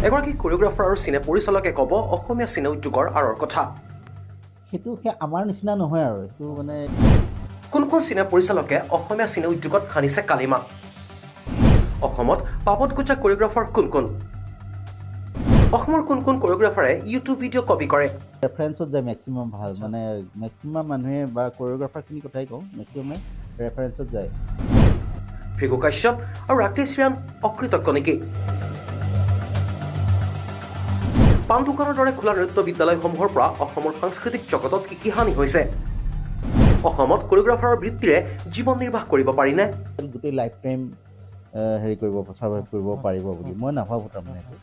এগৰাকী কোৰিঅগ্ৰাফাৰ আৰু চিনে পৰিচালকে ক'ব অসমীয়া চিনে উদ্যোগৰ আঁৰৰ কথা। সেইটো আমাৰ নিচিনা নহয় আৰু এইটো মানে কোন কোন চিনে পৰিচালকে অসমীয়া চিনে উদ্যোগত খানিছে কালিমা? অসমত পাপত গুজা কোৰিঅগ্ৰাফাৰ কোন কোন? অসমৰ কোন কোন কোৰিঅগ্ৰাফাৰে ইউটিউব ভিডিঅ' কপি কৰে? ৰেফাৰেঞ্চত যায় মেক্সিমাম ভাল মানে মেক্সিমাম মানুহে বা কোৰিঅগ্ৰাফাৰখিনি কথাই কওঁ মেক্সিমামে ৰেফাৰেঞ্চত যায়। ভৃগু কাশ্যপ আৰু ৰাকেশ ৰিয়ান অকৃতজ্ঞ নেকি? পাণ দোকানৰ দৰে খোলা নৃত্য বিদ্যালয়সমূহৰ পৰা অসমৰ সাংস্কৃতিক জগতত কি হানি হৈছে? অসমত কোৰিঅগ্ৰাফাৰৰ বৃত্তিৰে জীৱন নিৰ্বাহ কৰিব পাৰিনে? গোটেই লাইফ টাইম হেৰি কৰিব ছাৰ্ভাইভ কৰিব পাৰিব বুলি মই নাভাবোঁ তাৰমানে এইটো।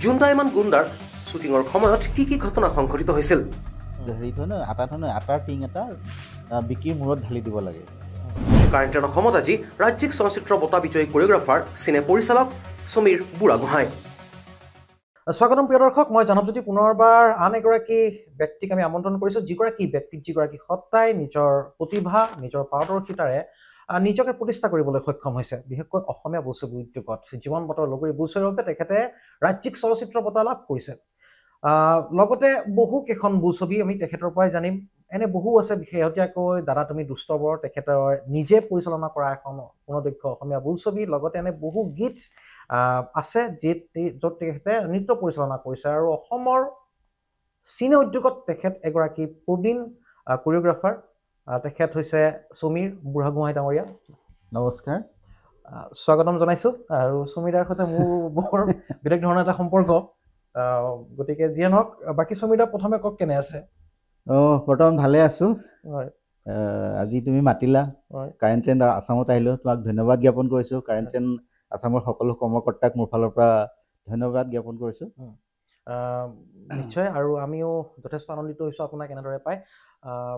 জোন ডায়মণ্ড গুণ্ডাৰ শ্বুটিঙৰ সময়ত কি ঘটনা সংঘটিত হৈছিল? হেৰি ধৰণে আটাৰ টিং এটা বিকিৰ মূৰত ঢালি দিব লাগে। কাৰেণ্টেন অসমত আজি ৰাজ্যিক চলচ্চিত্ৰ বঁটা বিজয়ী কোৰিঅগ্ৰাফাৰ চিনে পৰিচালক সমীৰ বুঢ়াগোহাঁই। স্বাগতম প্ৰিয় দৰ্শক, মই জানৱজ্যোতি পুনৰবাৰ আন এগৰাকী ব্যক্তিক আমি আমন্ত্ৰণ কৰিছোঁ, যিগৰাকী সত্তাই নিজৰ প্ৰতিভা নিজৰ পাৰদৰ্শিতাৰে নিজকে প্ৰতিষ্ঠা কৰিবলৈ সক্ষম হৈছে, বিশেষকৈ অসমীয়া বোলছবি উদ্যোগত। জীৱন বতৰ লগৰী বোলছবিৰ বাবে তেখেতে ৰাজ্যিক চলচ্চিত্ৰ বঁটা লাভ কৰিছে। লগতে বহু কেইখন বোলছবি আমি তেখেতৰ পৰাই জানিম। এনে বহু আছে, শেহতীয়াকৈ দাদা তুমি দুষ্টবৰ তেখেতৰ নিজে পৰিচালনা কৰা এখন পূৰ্ণদক্ষ অসমীয়া বোলছবি। লগতে এনে বহু গীত আছে য'ত তেখেতে নৃত্য পৰিচালনা কৰিছে। আৰু অসমৰ চিনে উদ্যোগত তেখেত এগৰাকী প্ৰবীণ কোৰিঅগ্ৰাফাৰ। তেখেত হৈছে সমীৰ বুঢ়াগোহাঁই ডাঙৰীয়া। নমস্কাৰ, স্বাগতম জনাইছোঁ। আৰু সমীৰদাৰ সৈতে মোৰ বৰ বেলেগ ধৰণৰ এটা সম্পৰ্ক, গতিকে যিয়ে নহওক বাকী সমীৰদা প্ৰথমে কওক কেনে আছে? বৰ্তমান ভালে আছোঁ। হয়, আজি তুমি মাতিলা, কাৰেণ্ট ট্ৰেণ্ড আছামত আহিলোঁ, তোমাক ধন্যবাদ জ্ঞাপন কৰিছোঁ। কাৰেণ্ট ট্ৰেণ্ড আছামৰ সকলো কৰ্মকৰ্তাক মোৰ ফালৰ পৰা ধন্যবাদ জ্ঞাপন কৰিছোঁ। নিশ্চয়, আৰু আমিও যথেষ্ট আনন্দিত হৈছোঁ আপোনাক এনেদৰে পাই।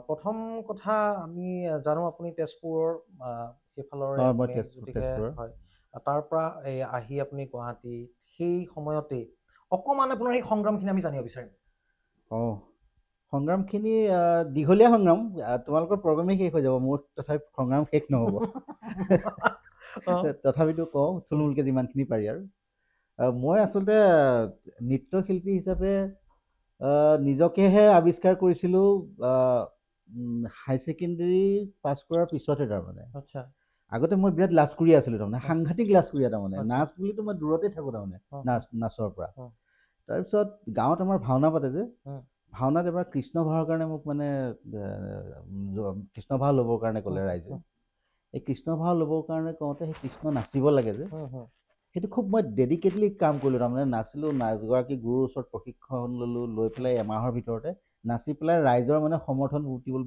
প্ৰথম কথা আমি জানো আপুনি তেজপুৰৰ সেইফালৰে, হয়, তাৰ পৰা আহি আপুনি গুৱাহাটী, সেই সময়তেই অকণমান আপোনাৰ সেই সংগ্ৰামখিনি আমি জানিব বিচাৰিম। সংগ্ৰামখিনি দীঘলীয়া সংগ্ৰাম, তোমালোকৰ প্ৰগ্ৰামে শেষ হৈ যাব, মোৰ তথাপি সংগ্ৰাম শেষ নহ'ব। তথাপিতো কওঁ থুলমূলকৈ যিমানখিনি পাৰি। আৰু মই আচলতে নৃত্যশিল্পী হিচাপে নিজকেহে আৱিষ্কাৰ কৰিছিলোঁ হাই ছেকেণ্ডেৰী পাছ কৰাৰ পিছতহে। তাৰমানে আগতে মই বিৰাট লাজ কৰি আছিলোঁ, তাৰমানে সাংঘাতিক লাজ কৰি, তাৰমানে নাচ বুলিতো মই দূৰতে থাকোঁ, তাৰমানে নাচৰ পৰা। তাৰপিছত গাঁৱত আমাৰ ভাওনা পাতে যে, ভাওনাত এবাৰ কৃষ্ণ ভাওৰ কাৰণে মোক মানে কৃষ্ণ ভাও ল'বৰ কাৰণে ক'লে ৰাইজে। এই কৃষ্ণ ভাও ল'বৰ কাৰণে কওঁতে সেই কৃষ্ণ নাচিব লাগে যে, সেইটো খুব মই ডেডিকেটলি কাম কৰিলোঁ। তাৰমানে নাচিলোঁ, এগৰাকী গুৰুৰ ওচৰত প্ৰশিক্ষণ ল'লোঁ, লৈ পেলাই এমাহৰ ভিতৰতে নাচি পেলাই ৰাইজৰ মানে সমৰ্থন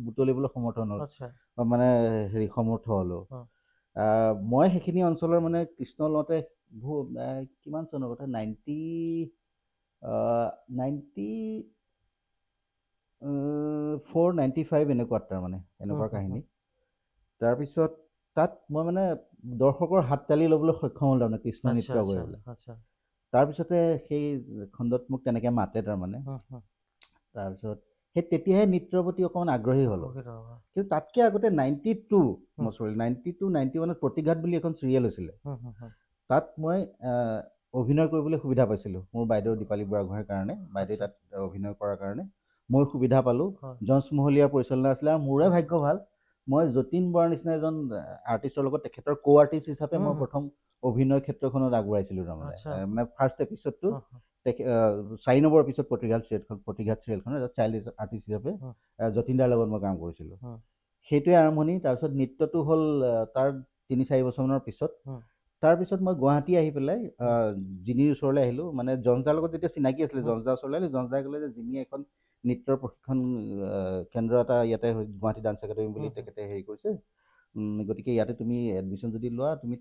বুটলিবলৈ সমৰ্থন হ'ল, মানে সমৰ্থ হ'লোঁ। মই সেইখিনি অঞ্চলৰ মানে কৃষ্ণ লওঁতে কিমান চনৰ কথা, 94, 95 এনেকুৱাত, তাৰমানে এনেকুৱা কাহিনী। তাৰপিছত তাত মই মানে দৰ্শকৰ হাত তালি ল'বলৈ সক্ষম হ'লোঁ, তাৰমানে কৃষ্ণ নৃত্য কৰিবলৈ। তাৰপিছতে সেই খণ্ডত মোক তেনেকৈ মাতে, তাৰমানে। তাৰপিছত তেতিয়াহে নৃত্যৰ প্ৰতি অকণমান আগ্ৰহী হ'লোঁ। কিন্তু তাতকৈ আগতে 92-91ত প্ৰতিঘাত বুলি এখন চিৰিয়েল হৈছিলে, তাত মই অভিনয় কৰিবলৈ সুবিধা পাইছিলোঁ। মোৰ বাইদেউ দীপালী বুঢ়াগোহাঁইৰ কাৰণে, বাইদেউ তাত অভিনয় কৰাৰ কাৰণে মই সুবিধা পালোঁ। জঞ্চ মহলীয়াৰ পৰিচালনা আছিলে, আৰু মোৰে ভাগ্য ভাল, মই যতীন বৰাৰ নিচিনা এজন আৰ্টিষ্টৰ লগত তেখেতৰ আৰ্টিষ্ট হিচাপে মই প্ৰথম অভিনয় ক্ষেত্ৰখনত আগবঢ়াইছিলোঁ। তাৰমানে মানে ফাৰ্ষ্ট এপিছডটো 4 নম্বৰ এপিছড প্ৰতিঘাত চিৰিয়েলখনৰ চাইল্ড আৰ্টিষ্ট হিচাপে যতীন দাৰ লগত মই কাম কৰিছিলোঁ। সেইটোৱে আৰম্ভণি। তাৰপিছত নৃত্যটো হ'ল তাৰ 3-4 বছৰমানৰ পিছত। তাৰপিছত মই গুৱাহাটী আহি পেলাই জিনিৰ ওচৰলৈ আহিলোঁ। মানে জঞ্চদাৰ লগত যেতিয়া চিনাকি আছিলে, জঞ্চদাৰ ওচৰলৈ আহিলোঁ। জঞ্চদাই ক'লে যে জিনিয়ে এখন নৃত্যৰ প্ৰশিক্ষণ কেন্দ্ৰ এটা ইয়াতে গুৱাহাটী ডান্স একাডেমি বুলি তেখেতে হেৰি কৰিছে, গতিকে ইয়াতে তুমি এডমিশ্যন যদি লোৱা, তুমি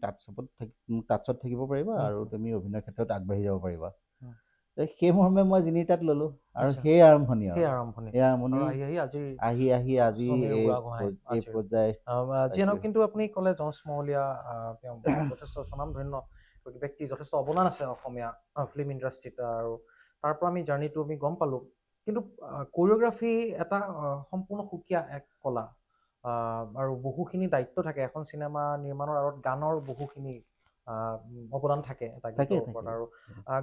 টাচত থাকিব পাৰিবা আৰু তুমি অভিনয় ক্ষেত্ৰত আগবাঢ়ি যাব পাৰিবা। সেই মৰ্মে মই জিনিৰ তাত ল'লোঁ, আৰু সেই আৰম্ভণি আহি আজি এই পৰ্যায়। কিন্তু আপুনি ক'লে জঞ্চ মহলীয়া, তেওঁ যথেষ্ট স্বনামধন্য ব্যক্তি, যথেষ্ট অৱদান আছে অসমীয়া ফিল্ম ইণ্ডাষ্ট্ৰীত, আৰু তাৰ পৰা আমি জাৰ্ণিটো আমি গম পালোঁ। কিন্তু কোৰিঅ'গ্ৰাফী এটা সম্পূৰ্ণ সুকীয়া এক কলা, আৰু বহুখিনি দায়িত্ব থাকে। এখন চিনেমা নিৰ্মাণৰ আঁৰত গানৰ বহুখিনি অৱদান থাকে এটা গীতৰ ওপৰত আৰু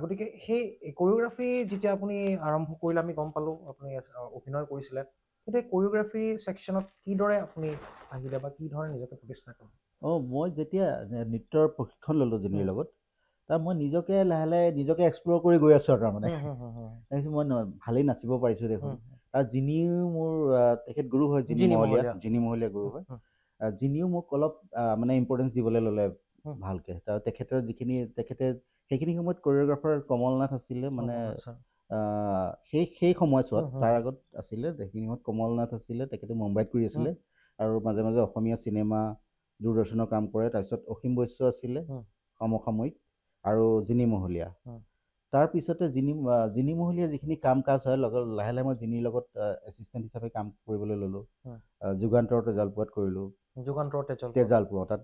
গতিকে সেই কোৰিঅ'গ্ৰাফী যেতিয়া আপুনি আৰম্ভ কৰিলে আমি গম পালোঁ আপুনি অভিনয় কৰিছিলে কিন্তু এই কোৰিঅ'গ্ৰাফী ছেকশ্যনত কিদৰে আপুনি আহিলে বা কি ধৰণে নিজকে প্ৰতিষ্ঠা কৰিলে মই যেতিয়া নৃত্যৰ প্ৰশিক্ষণ ল'লোঁ জিনিৰ লগত তাৰ মই নিজকে লাহে লাহে নিজকে এক্সপ্ল'ৰ কৰি গৈ আছোঁ আৰু তাৰমানে তাৰপিছত মই ভালেই নাচিব পাৰিছোঁ দেখোন আৰু জিনিও মোৰ তেখেত গুৰু হয় জিনি মহলীয়া গুৰু হয় জিনিও মোক অলপ মানে ইম্পৰ্টেঞ্চ দিবলৈ ল'লে ভালকে তাৰ তেখেতৰ তেখেতে সেইখিনি সময়ত কোৰিঅ'গ্ৰাফাৰ কমলনাথ আছিলে মানে সেই সময়ছোৱাত তাৰ আগত আছিলে সেইখিনি সময়ত কমলনাথ আছিলে তেখেতে মুম্বাইত কৰি আছিলে আৰু মাজে মাজে অসমীয়া চিনেমা দূৰদৰ্শনৰ কাম কৰে তাৰপিছত অসীম বৈশ্য আছিলে সমসাময়িক আৰু জিনি মহলীয়া তাৰপিছতে জিনি মহলীয়া যিখিনি কাম কাজ হয় লাহে লাহে মই জিনিৰ লগত এছিষ্টেণ্ট হিচাপে কাম কৰিবলৈ ল'লোঁ যুগান্তৰ তেজালপুৰত কৰিলোঁ তেজালপুৰ তাত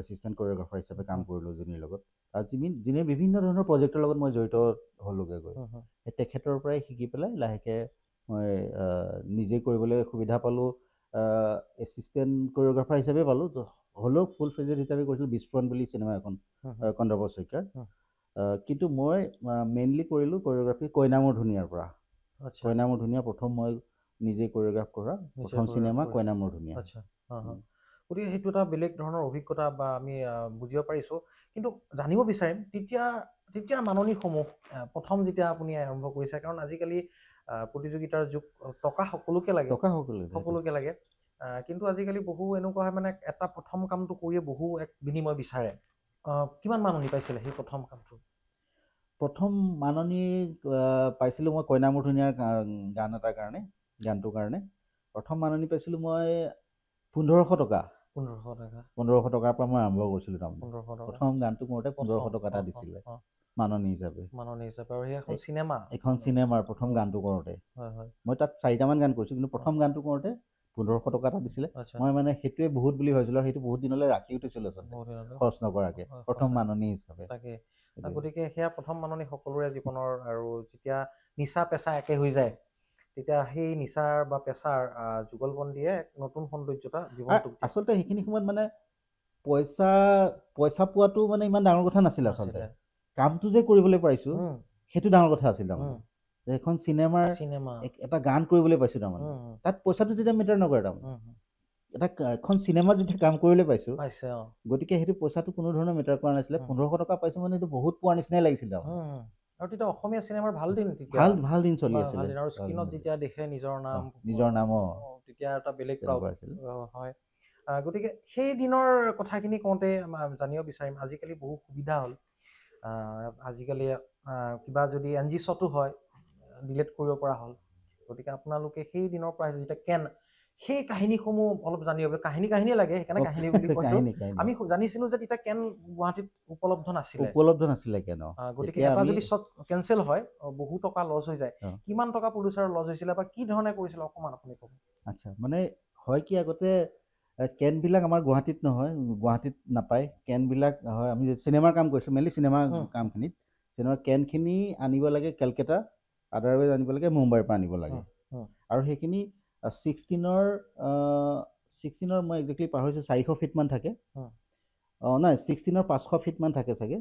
এছিষ্টেণ্ট কোৰিঅ'গ্ৰাফাৰ হিচাপে কাম কৰিলোঁ জিনিৰ লগত আৰু জিনিৰ বিভিন্ন ধৰণৰ প্ৰজেক্টৰ লগত মই জড়িত হ'লোগৈ গৈ তেখেতৰ পৰাই শিকি পেলাই লাহেকৈ মই নিজে কৰিবলৈ সুবিধা পালোঁ এছিষ্টেণ্ট কোৰিঅ'গ্ৰাফাৰ হিচাপে পালোঁ হ'লেও ফুল ফ্লেজেড হিচাপে কৰিছিলোঁ বিস্ফোৰণ বুলি চিনেমা এখন কন্দৰ্প শইকীয়াৰ কিন্তু মই মেইনলি কৰিলোঁ কোৰিঅ'গ্ৰাফী কইনা মোৰ ধুনীয়াৰ পৰা কইনা মোৰ ধুনীয়া প্ৰথম মই নিজে কোৰিঅ'গ্ৰাফ কৰা প্ৰথম চিনেমা কইনা মোৰ ধুনীয়া গতিকে সেইটো এটা বেলেগ ধৰণৰ অভিজ্ঞতা বা আমি বুজিব পাৰিছোঁ কিন্তু জানিব বিচাৰিম তেতিয়াৰ মাননিসমূহ প্ৰথম যেতিয়া আপুনি আৰম্ভ কৰিছে কাৰণ আজিকালি প্ৰতিযোগিতাৰ যুগ টকা সকলোকে লাগে কিন্তু আজিকালি বহু এনেকুৱা হয় মানে এটা প্ৰথম কামটো কৰিয়ে বহু এক বিনিময় বিচাৰে কিমান মাননি পাইছিলে সেই প্ৰথম কামটো প্ৰথম মাননি পাইছিলোঁ মই কইনা মোৰ ধুনীয়াৰ গানটোৰ কাৰণে প্ৰথম মাননি পাইছিলোঁ মই 1500 টকা 1500 টকাৰ পৰা মই আৰম্ভ কৰিছিলোঁ তাৰমানে প্ৰথম গানটো কৰোঁতে 1500 টকা এটা দিছিলে মাননি হিচাপে আৰু সেইখন চিনেমাৰ প্ৰথম গানটো কৰোঁতে মই তাত 4টামান গান কৰিছোঁ কিন্তু প্ৰথম গানটো কৰোঁতে 1500 টকা এটা দিছিলে মই মানে সেইটোৱে বহুত বুলি ভাবিছিলোঁ আৰু সেইটো বহুত দিনলৈ ৰাখিও থৈছিলোঁ খৰচ নকৰাকৈ প্ৰথম মাননি হিচাপে গতিকে সেয়া প্ৰথম মাননি সকলোৰে জীৱনৰ আৰু যেতিয়া নিচা পেচা একে হৈ যায় তেতিয়া সেই নিচাৰ বা পেচাৰ যুগলবন্দীয়ে নতুন সৌন্দৰ্যতা জীৱনটোক আচলতে সেইখিনি সময়ত মানে পইচা পোৱাটো মানে ইমান ডাঙৰ কথা নাছিল আচলতে কামটো যে কৰিবলৈ পাৰিছোঁ সেইটো ডাঙৰ কথা আছিল তাৰমানে এখন চিনেমাৰ এটা গান কৰিবলৈ পাইছোঁ তাৰমানে তাত পইচাটো তেতিয়া মেটাৰ নকৰে তাৰমানে এখন চিনেমাত যেতিয়া কাম কৰিবলৈ পাইছোঁ গতিকে সেইটো পইচাটো কোনো ধৰণৰ মেটাৰ কৰা নাছিলে 1500 টকা পাইছোঁ মানে এইটো বহুত পোৱাৰ নিচিনাই লাগিছিল তাৰমানে আৰু তেতিয়া অসমীয়া চিনেমাৰ ভাল দিন ভাল দিন চলি আছিলে আৰু স্ক্ৰীনত যেতিয়া দেখে নিজৰ নাম তেতিয়া এটা বেলেগ প্ৰাউড হয় গতিকে সেই দিনৰ কথাখিনি কওঁতে জানিব বিচাৰিম আজিকালি বহু সুবিধা হ'ল আজিকালি কিবা যদি NG শ্বটো হয় ডিলেট কৰিব পৰা হ'ল গতিকে আপোনালোকে সেই দিনৰ পৰা যেতিয়া সেই কাহিনীসমূহ অলপ জানিব কাহিনীয়ে লাগে সেইকাৰণে কাহিনী বুলি কৈছোঁ আমি জানিছিলোঁ যে তেতিয়া গুৱাহাটীত উপলব্ধ নাছিলে গতিকে এটা যদি শ্বট কেনচেল হয় বহু টকা লছ হৈ যায় কিমান টকা প্ৰডিউচাৰ লছ হৈছিলে বা কি ধৰণে কৰিছিলে অকণমান আপুনি ক'ব আচ্ছা মানে হয় কি আগতে কেনবিলাক আমাৰ গুৱাহাটীত নহয় গুৱাহাটীত নাপায় কেনবিলাক হয় আমি চিনেমাৰ কাম কৰিছোঁ মেইনলি চিনেমাৰ কামখিনিত চিনেমাৰ কেনখিনি আনিব লাগে কেলকাতা আদাৰৱাইজ আনিব লাগে মুম্বাইৰ পৰা আনিব লাগে আৰু সেইখিনি 16ৰ মই একজেক্টলি পাহৰিছোঁ 400 ফিটমান থাকে নাই 16ৰ 500 ফিটমান থাকে চাগে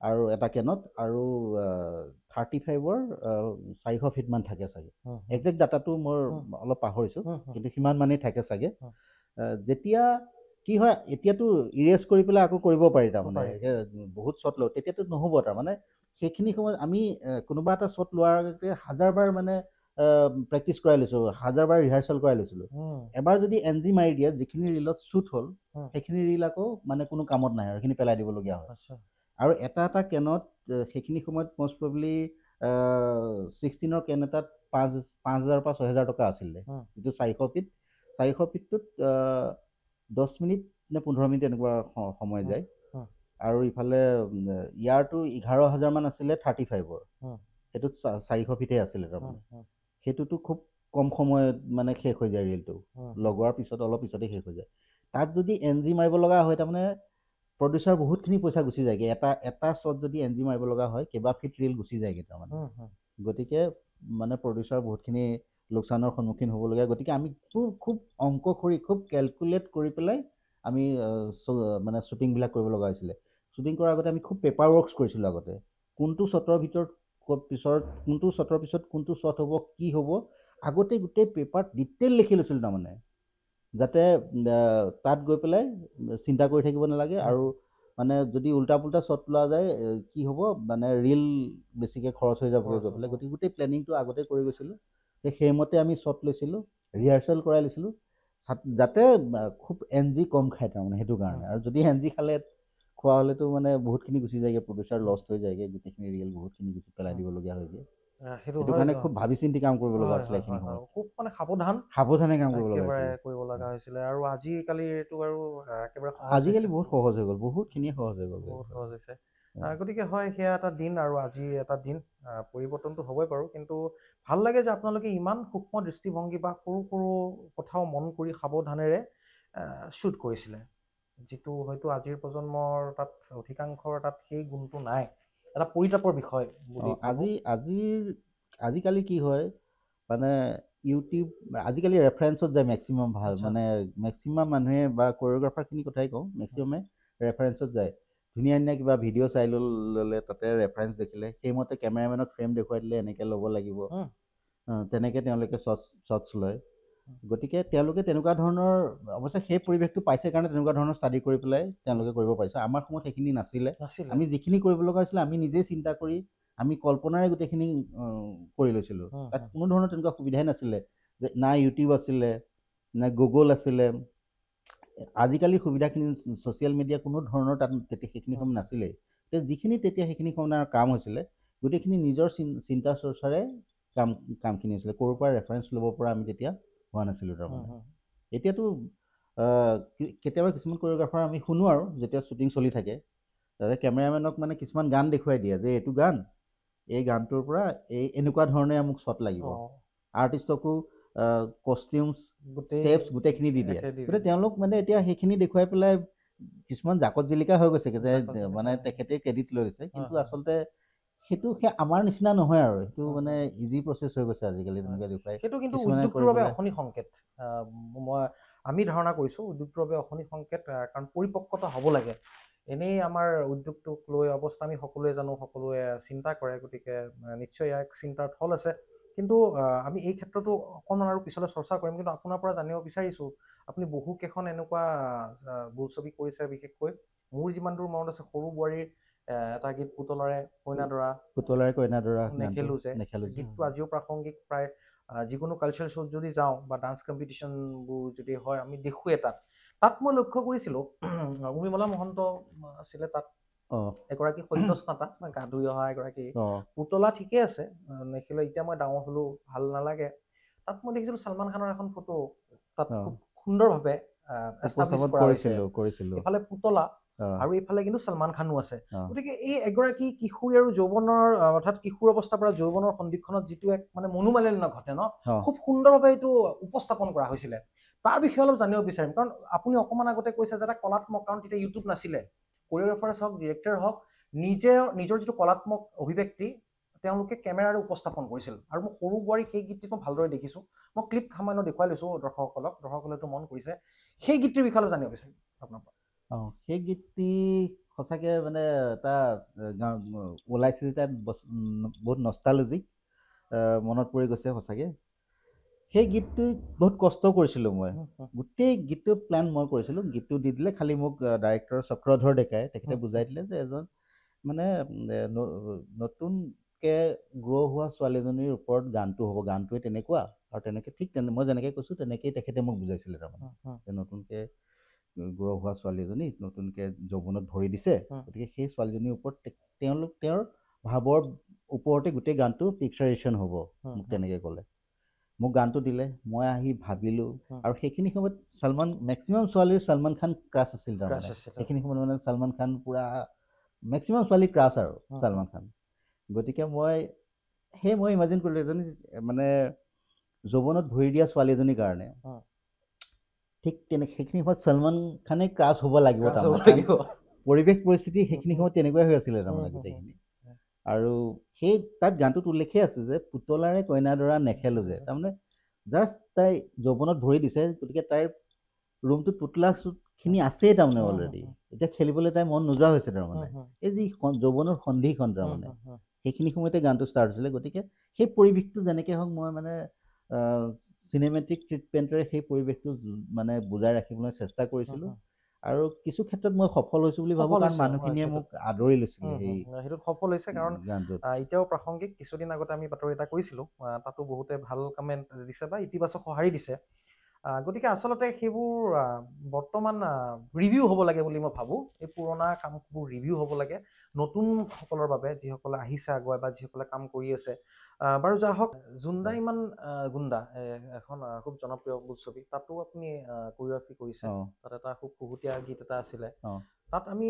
আৰু এটা কেনত আৰু 35ৰ 400 ফিটমান থাকে চাগে একজেক্ট ডাটাটো মোৰ অলপ পাহৰিছোঁ কিন্তু সিমান মানেই থাকে চাগে যেতিয়া কি হয় এতিয়াতো ইৰেজ কৰি পেলাই আকৌ কৰিব পাৰি তাৰমানে বহুত শ্বট লওঁ তেতিয়াতো নহ'ব তাৰমানে সেইখিনি সময়ত আমি কোনোবা এটা শ্বট লোৱাৰ আগতে 1000বাৰ মানে প্ৰেক্টিচ কৰাই লৈছোঁ 1000বাৰ ৰিহাৰ্চেল কৰাই লৈছিলোঁ এবাৰ যদি NG মাৰি দিয়ে যিখিনি ৰিলত শ্বুট হ'ল সেইখিনি ৰিল আকৌ মানে কোনো কামত নাহে আৰু সেইখিনি পেলাই দিবলগীয়া হয় আৰু এটা কেনত সেইখিনি সময়ত মষ্ট প্ৰবলি 16ৰ কেন এটাত 5000 পৰা 6000 টকা আছিলে যিটো 400 ফিটটোত 10 মিনিট নে 15 মিনিট এনেকুৱা সময় যায় আৰু ইফালে ইয়াৰটো 11,000 মান আছিলে 35ৰ সেইটোত 400 ফিটে আছিলে তাৰমানে সেইটোতো খুব কম সময়ত মানে শেষ হৈ যায় ৰিলটো লগোৱাৰ পিছত অলপ পিছতে শেষ হৈ যায় তাত যদি NG মাৰিব লগা হয় তাৰমানে প্ৰডিউচাৰ বহুতখিনি পইচা গুচি যায়গৈ এটা শ্বট যদি NG মাৰিব লগা হয় কেইবা ফিট ৰিল গুচি যায়গৈ তাৰমানে গতিকে মানে প্ৰডিউচাৰ বহুতখিনি লোকচানৰ সন্মুখীন হ'বলগীয়া গতিকে আমি খুব অংক কৰি খুব কেলকুলেট কৰি পেলাই আমি মানে শ্বুটিংবিলাক কৰিব লগা হৈছিলে শ্বুটিং কৰাৰ আগতে আমি খুব পেপাৰ ৱৰ্কছ কৰিছিলোঁ আগতে কোনটো শ্বটৰ ভিতৰত পিছত কোনটো শ্বটৰ পিছত কোনটো শ্বট হ'ব কি হ'ব আগতে গোটেই পেপাৰত ডিটেইল লিখি লৈছিলোঁ তাৰমানে যাতে তাত গৈ পেলাই চিন্তা কৰি থাকিব নালাগে আৰু মানে যদি উল্টা পুল্টা শ্বট লোৱা যায় কি হ'ব মানে ৰিল বেছিকৈ খৰচ হৈ যাবগৈ গৈ পেলাই গতিকে গোটেই প্লেনিংটো আগতে কৰি গৈছিলোঁ সেইমতে আমি শ্বট লৈছিলোঁ ৰিহাৰ্চেল কৰাই লৈছিলোঁ যাতে খুব এনজি কম খায় তাৰমানে সেইটো কাৰণে আৰু যদি এনজি খালে খোৱা হ'লেতো মানে বহুতখিনি গুচি যায়গৈ প্ৰডিউচাৰ লষ্ট হৈ যায়গৈ গোটেইখিনি ৰিয়েল বহুতখিনি গুচি পেলাই দিবলগীয়া হয়গৈ সেইটো কাৰণে খুব ভাবি চিন্তি কাম কৰিব লগা হৈছিলে এইখিনি সময়ত খুব মানে সাৱধানে কাম কৰিব লগা হৈছিলে কৰিব লগা হৈছিলে আৰু আজিকালি এইটো আৰু একেবাৰে আজিকালি বহুত সহজ হৈ গ'ল বহুতখিনিয়ে সহজ হৈ গ'ল বহুত সহজ হৈছে গতিকে হয় সেয়া এটা দিন আৰু আজি এটা দিন পৰিৱৰ্তনটো হ'বই বাৰু কিন্তু ভাল লাগে যে আপোনালোকে ইমান সূক্ষ্ম দৃষ্টিভংগী বা সৰু সৰু কথাও মন কৰি সাৱধানেৰে শ্বুট কৰিছিলে যিটো হয়তো আজিৰ প্ৰজন্মৰ তাত অধিকাংশৰ তাত সেই গুণটো নাই এটা পৰিতাপৰ বিষয় আজিকালি কি হয় মানে ইউটিউব আজিকালি ৰেফাৰেঞ্চত যায় মেক্সিমাম ভাল মানে মেক্সিমাম মানুহে বা কোৰিঅ'গ্ৰাফাৰখিনি কথাই কওঁ মেক্সিমামে ৰেফাৰেঞ্চত যায় ধুনীয়া ধুনীয়া কিবা ভিডিঅ' চাই ল'লে তাতে ৰেফাৰেঞ্চ দেখিলে সেইমতে কেমেৰামেনক ফ্ৰেম দেখুৱাই দিলে এনেকৈ ল'ব লাগিব তেনেকৈ তেওঁলোকে শ্বটছ লয় গতিকে তেওঁলোকে তেনেকুৱা ধৰণৰ অৱশ্যে সেই পৰিৱেশটো পাইছে কাৰণে তেনেকুৱা ধৰণৰ ষ্টাডি কৰি পেলাই তেওঁলোকে কৰিব পাৰিছে আমাৰ সময়ত সেইখিনি নাছিলে আমি যিখিনি কৰিব লগা হৈছিলে আমি নিজেই চিন্তা কৰি আমি কল্পনাৰে গোটেইখিনি কৰি লৈছিলোঁ তাত কোনো ধৰণৰ তেনেকুৱা সুবিধাই নাছিলে যে না ইউটিউব আছিলে না গুগল আছিলে আজিকালিৰ সুবিধাখিনি ছ'চিয়েল মিডিয়া কোনো ধৰণৰ তাত তেতিয়া সেইখিনি সময় নাছিলে যিখিনি তেতিয়া সেইখিনি সময়ত কাম হৈছিলে গোটেইখিনি নিজৰ চিন্তা চৰ্চাৰে কামখিনি হৈছিলে ক'ৰ পৰা ৰেফাৰেঞ্চ ল'ব পৰা আমি তেতিয়া হোৱা নাছিলোঁ তাৰমানে এতিয়াতো কেতিয়াবা কিছুমান কোৰিঅ'গ্ৰাফাৰ আমি শুনো আৰু যেতিয়া শ্বুটিং চলি থাকে তাতে কেমেৰামেনক মানে কিছুমান গান দেখুৱাই দিয়ে যে এইটো গান এই গানটোৰ পৰা এনেকুৱা ধৰণে মোক শ্বট লাগিব আৰ্টিষ্টকো কষ্টিউমছ ষ্টেপছ গোটেইখিনি দি দিয়ে গতিকে তেওঁলোক মানে এতিয়া সেইখিনি দেখুৱাই পেলাই কিছুমান জাকত জিলিকা হৈ গৈছে যে মানে তেখেতে ক্ৰেডিট লৈ লৈছে কিন্তু আচলতে সেইটো সেই আমাৰ নিচিনা নহয় আৰু সেইটো মানে ইজি প্ৰচেছ হৈ গৈছে আজিকালি তেনেকৈ দেখুৱাই সেইটো কিন্তু উদ্যোগটোৰ বাবে অশনি সংকেত মই আমি ধাৰণা কৰিছোঁ উদ্যোগটোৰ বাবে অশনি সংকেত কাৰণ পৰিপক্কতা হ'ব লাগে এনেই আমাৰ উদ্যোগটোক লৈ অৱস্থা আমি সকলোৱে জানো সকলোৱে চিন্তা কৰে গতিকে নিশ্চয় ইয়াক চিন্তাৰ থল আছে কিন্তু আমি এই ক্ষেত্ৰতো অকণমান আৰু পিছলৈ চৰ্চা কৰিম কিন্তু আপোনাৰ পৰা জানিব বিচাৰিছোঁ আপুনি বহুকেইখন এনেকুৱা বোলছবি কৰিছে বিশেষকৈ মোৰ যিমান দূৰ মনত আছে সৰু বোৱাৰীৰ এটা গীত পুতলাৰে কইনাদৰা নেখেলো যে গীতটো আজিও প্ৰাসংগিক প্ৰায় যিকোনো কালচাৰেল শ্ব'ত যদি যাওঁ বা ডান্স কম্পিটিশ্যনবোৰ যদি হয় আমি দেখোঁৱে তাত মই লক্ষ্য কৰিছিলোঁ উৰ্মিমলা মহন্ত আছিলে তাত এগৰাকী সদ্যস্নাতা গা ধুই অহা এগৰাকী পুতলা ঠিকে আছে নেখেলো এতিয়া মই ডাঙৰ হ'লো ভাল নালাগে তাত মই দেখিছিলোঁ ছলমান খানৰ এখন ফটো তাত খুব সুন্দৰভাৱে ইফালে পুতলা আৰু এইফালে কিন্তু ছলমান খানো আছে গতিকে এই এগৰাকী কিশোৰী আৰু যৌৱনৰ অৰ্থাৎ কিশোৰ অৱস্থাৰ পৰা যৌৱনৰ সন্ধিক্ষণত যিটো এক মানে মনোমালিন্য ঘটে ন খুব সুন্দৰভাৱে এইটো উপস্থাপন কৰা হৈছিলে তাৰ বিষয়ে অলপ জানিব বিচাৰিম কাৰণ আপুনি অকণমান আগতে কৈছে যে এটা কলাত্মক কাৰণ তেতিয়া ইউটিউব নাছিলে কোৰিঅ'গ্ৰাফাৰ হওক ডিৰেক্টৰ হওক নিজৰ যিটো কলাত্মক অভিব্যক্তি তেওঁলোকে কেমেৰাৰে উপস্থাপন কৰিছিল আৰু মই সৰু বোৱাৰী সেই গীতটিত মই ভালদৰে দেখিছোঁ মই ক্লিপ সামান্য দেখুৱাই লৈছোঁ দৰ্শকসকলেতো মন কৰিছে সেই গীতটিৰ বিষয়ে অলপ জানিব বিচাৰিম আপোনাৰ পৰা সেই গীতটি সঁচাকৈ মানে এটা ওলাইছে যেতিয়া বহুত নষ্টালজিক মনত পৰি গৈছে সঁচাকৈ সেই গীতটো বহুত কষ্ট কৰিছিলোঁ মই গোটেই গীতটো প্লেন মই কৰিছিলোঁ গীতটো দি দিলে খালি মোক ডাইৰেক্টৰ চক্ৰধৰ ডেকাই তেখেতে বুজাই দিলে যে এজন মানে নতুনকৈ গ্ৰ' হোৱা ছোৱালীজনীৰ ওপৰত গানটো হ'ব গানটোৱে তেনেকুৱা আৰু তেনেকৈ ঠিক মই যেনেকৈ কৈছোঁ তেনেকেই তেখেতে মোক বুজাইছিলে তাৰমানে যে নতুনকৈ গ্ৰ' হোৱা ছোৱালী এজনী নতুনকৈ যৌৱনত ভৰি দিছে গতিকে সেই ছোৱালীজনীৰ ওপৰত তেওঁৰ ভাৱৰ ওপৰতে গোটেই গানটো পিকচাৰেশ্যন হ'ব মোক তেনেকৈ ক'লে মোক গানটো দিলে মই আহি ভাবিলোঁ আৰু সেইখিনি সময়ত মেক্সিমাম ছোৱালীৰ ছলমান খান ক্ৰাছ আছিল তাৰমানে সেইখিনি সময়ত মানে ছলমান খান পূৰা মেক্সিমাম ছোৱালীৰ ক্ৰাছ আৰু ছলমান খান গতিকে মই ইমাজিন কৰিলোঁ এজনী মানে যৌৱনত ভৰি দিয়া ছোৱালী এজনীৰ কাৰণে ঠিক সেইখিনি সময়ত ছলমান খানে ক্ৰাছ হ'ব লাগিব তাৰমানে পৰিৱেশ পৰিস্থিতি সেইখিনি সময়ত তেনেকুৱাই হৈ আছিলে তাৰমানে গোটেইখিনি আৰু সেই তাত গানটোত উল্লেখেই আছে যে পুতলাৰে কইনাদৰা নেখেলো যে তাৰমানে জাষ্ট তাই যৌৱনত ভৰি দিছে গতিকে তাইৰ ৰুমটোত পুতলা খিনি আছেই তাৰমানে অলৰেডি এতিয়া খেলিবলৈ তাই মন নোযোৱা হৈছে তাৰমানে এই যি যৌৱনৰ সন্ধিখন তাৰমানে সেইখিনি সময়তে গানটো ষ্টাৰ্ট হৈছিলে গতিকে সেই পৰিৱেশটো যেনেকৈ হওক মই মানে চিনেমেটিক ট্ৰিটমেণ্টেৰে সেই পৰিৱেশটো মানে বুজাই ৰাখিবলৈ চেষ্টা কৰিছিলোঁ আৰু কিছু ক্ষেত্ৰত মই সফল হৈছোঁ বুলি ভাবোঁ কাৰণ মানুহখিনিয়ে মোক আদৰি লৈছিলে সেই সেইটোত সফল হৈছে কাৰণ এতিয়াও প্ৰাসংগিক কিছুদিন আগতে আমি বাতৰি এটা কৰিছিলোঁ তাতো বহুতে ভাল কমেণ্ট দিছে বা ইতিবাচক সঁহাৰি দিছে গতিকে আচলতে সেইবোৰ বৰ্তমান ৰিভিউ হ'ব লাগে বুলি মই ভাবোঁ এই পুৰণা কামবোৰ ৰিভিউ হ'ব লাগে নতুনসকলৰ বাবে যিসকলে আহিছে আগুৱাই বা যিসকলে কাম কৰি আছে বাৰু যা হওক জুণ্ডা ইমান গুণ্ডা এখন খুব জনপ্ৰিয় বোলছবি তাতো আপুনি কোৰিঅগ্ৰাফি কৰিছে তাত এটা খুব খুহুতীয়া গীত এটা আছিলে তাত আমি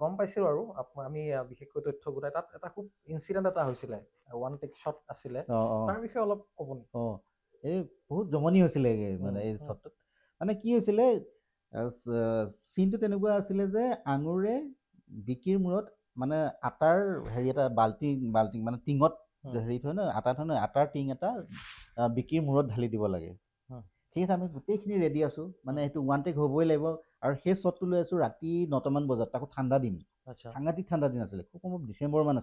গম পাইছিলোঁ আৰু আমি বিশেষকৈ তথ্য গোটাই তাত এটা খুব ইনচিডেণ্ট এটা হৈছিলে ওৱান টেক শ্বট আছিলে তাৰ বিষয়ে অলপ ক'ব নেকি এই বহুত জমনি হৈছিলে মানে এই শ্বটটোত মানে কি হৈছিলে চিনটো তেনেকুৱা আছিলে যে আঙুৰে বিকিৰ মূৰত মানে আটাৰ হেৰি এটা বাল্টিং মানে টিঙত হেৰি থয় ন আটা থয় ন আটাৰ টিং এটা বিকিৰ মূৰত ঢালি দিব লাগে ঠিক আছে আমি গোটেইখিনি ৰেডি আছোঁ মানে সেইটো ওৱান টেক হ'বই লাগিব আৰু সেই শ্বটটো লৈ আছোঁ ৰাতি 9টামান বজাত তাকো ঠাণ্ডা দিন সাংঘাতিক ঠাণ্ডা দিন আছিলে খুব কম ডিচেম্বৰ মান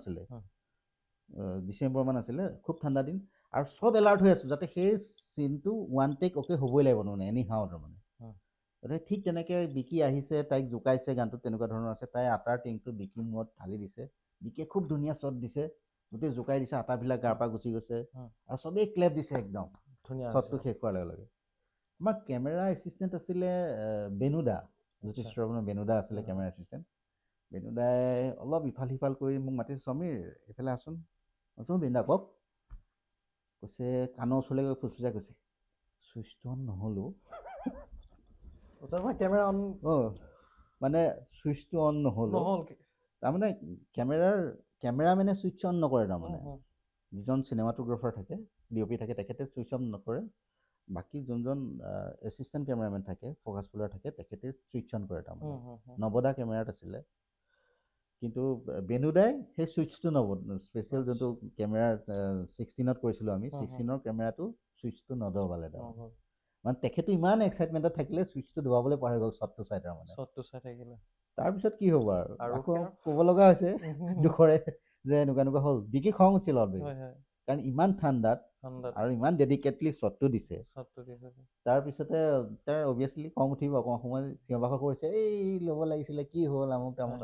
আছিলে খুব ঠাণ্ডা দিন আৰু চব এলাৰ্ট হৈ আছোঁ যাতে সেই চিনটো ওৱান টেক অ'কে হ'বই লাগিব মানে এনি হাও তাৰমানে গতিকে ঠিক তেনেকৈ বিকি আহিছে তাইক জোকাইছে গানটোত তেনেকুৱা ধৰণৰ আছে তাই আটাৰ টিংটো বিকিৰ মূৰত ঢালি দিছে বিকিয়ে খুব ধুনীয়া শ্বট দিছে গোটেই জোকাই দিছে আটাবিলাক গাৰ পৰা গুচি গৈছে আৰু চবেই ক্লেপ দিছে একদম ধুনীয়া শ্বটটো শেষ হোৱাৰ লগে লগে আমাৰ কেমেৰা এছিষ্টেণ্ট আছিলে বেনুদা জ্যোতিষ ৰমনৰ বেনুদা আছিলে কেমেৰা এছিষ্টেণ্ট বেনুদাই অলপ ইফাল সিফাল কৰি মোক মাতিছে সমীৰ এইফালে আছোন বেনুদা কওক কৈছে কাণৰ ওচৰলৈ গৈ ফুচফুচাই কৈছে চুইচটো অন নহ'লো কেমেৰা অন মানে চুইচটো অন নহ'ল তাৰমানে কেমেৰামেনে চুইচ অন নকৰে তাৰমানে যিজন চিনেমাটোগ্ৰাফাৰ থাকে DOP থাকে তেখেতে চুইচ অন নকৰে বাকী যোনজন এছিষ্টেণ্ট কেমেৰামেন থাকে ফ'কাছ পুলাৰ থাকে তেখেতে চুইচ অন কৰে তাৰমানে নৱদা কেমেৰাত আছিলে কিন্তু বেনুদাই সেই চুইচটো স্পেচিয়েল যোনটো কেমেৰাৰ 16ত কৰিছিলোঁ আমি 16ৰ কেমেৰাটো চুইচটো নদবালে মানে তেখেতো ইমান এক্সাইটমেণ্টত থাকিলে চুইচটো দবাবলৈ পাহৰি গ'ল শ্বটটো চাই তাৰমানে তাৰপিছত কি হ'ব আৰু আকৌ ক'ব লগা হৈছে দুখৰে যে এনেকুৱা হ'ল বিকি খং উঠিছিল কাৰণ ইমান ঠাণ্ডাত আৰু ইমান ডেডিকেটলি শ্বটটো দিছে তাৰপিছতে তাৰ অভিয়াছলি খং উঠিব অকণমান সময় চিঞৰ বাখৰ কৰিছে এই ল'ব লাগিছিলে কি হ'ল আমুক তামুক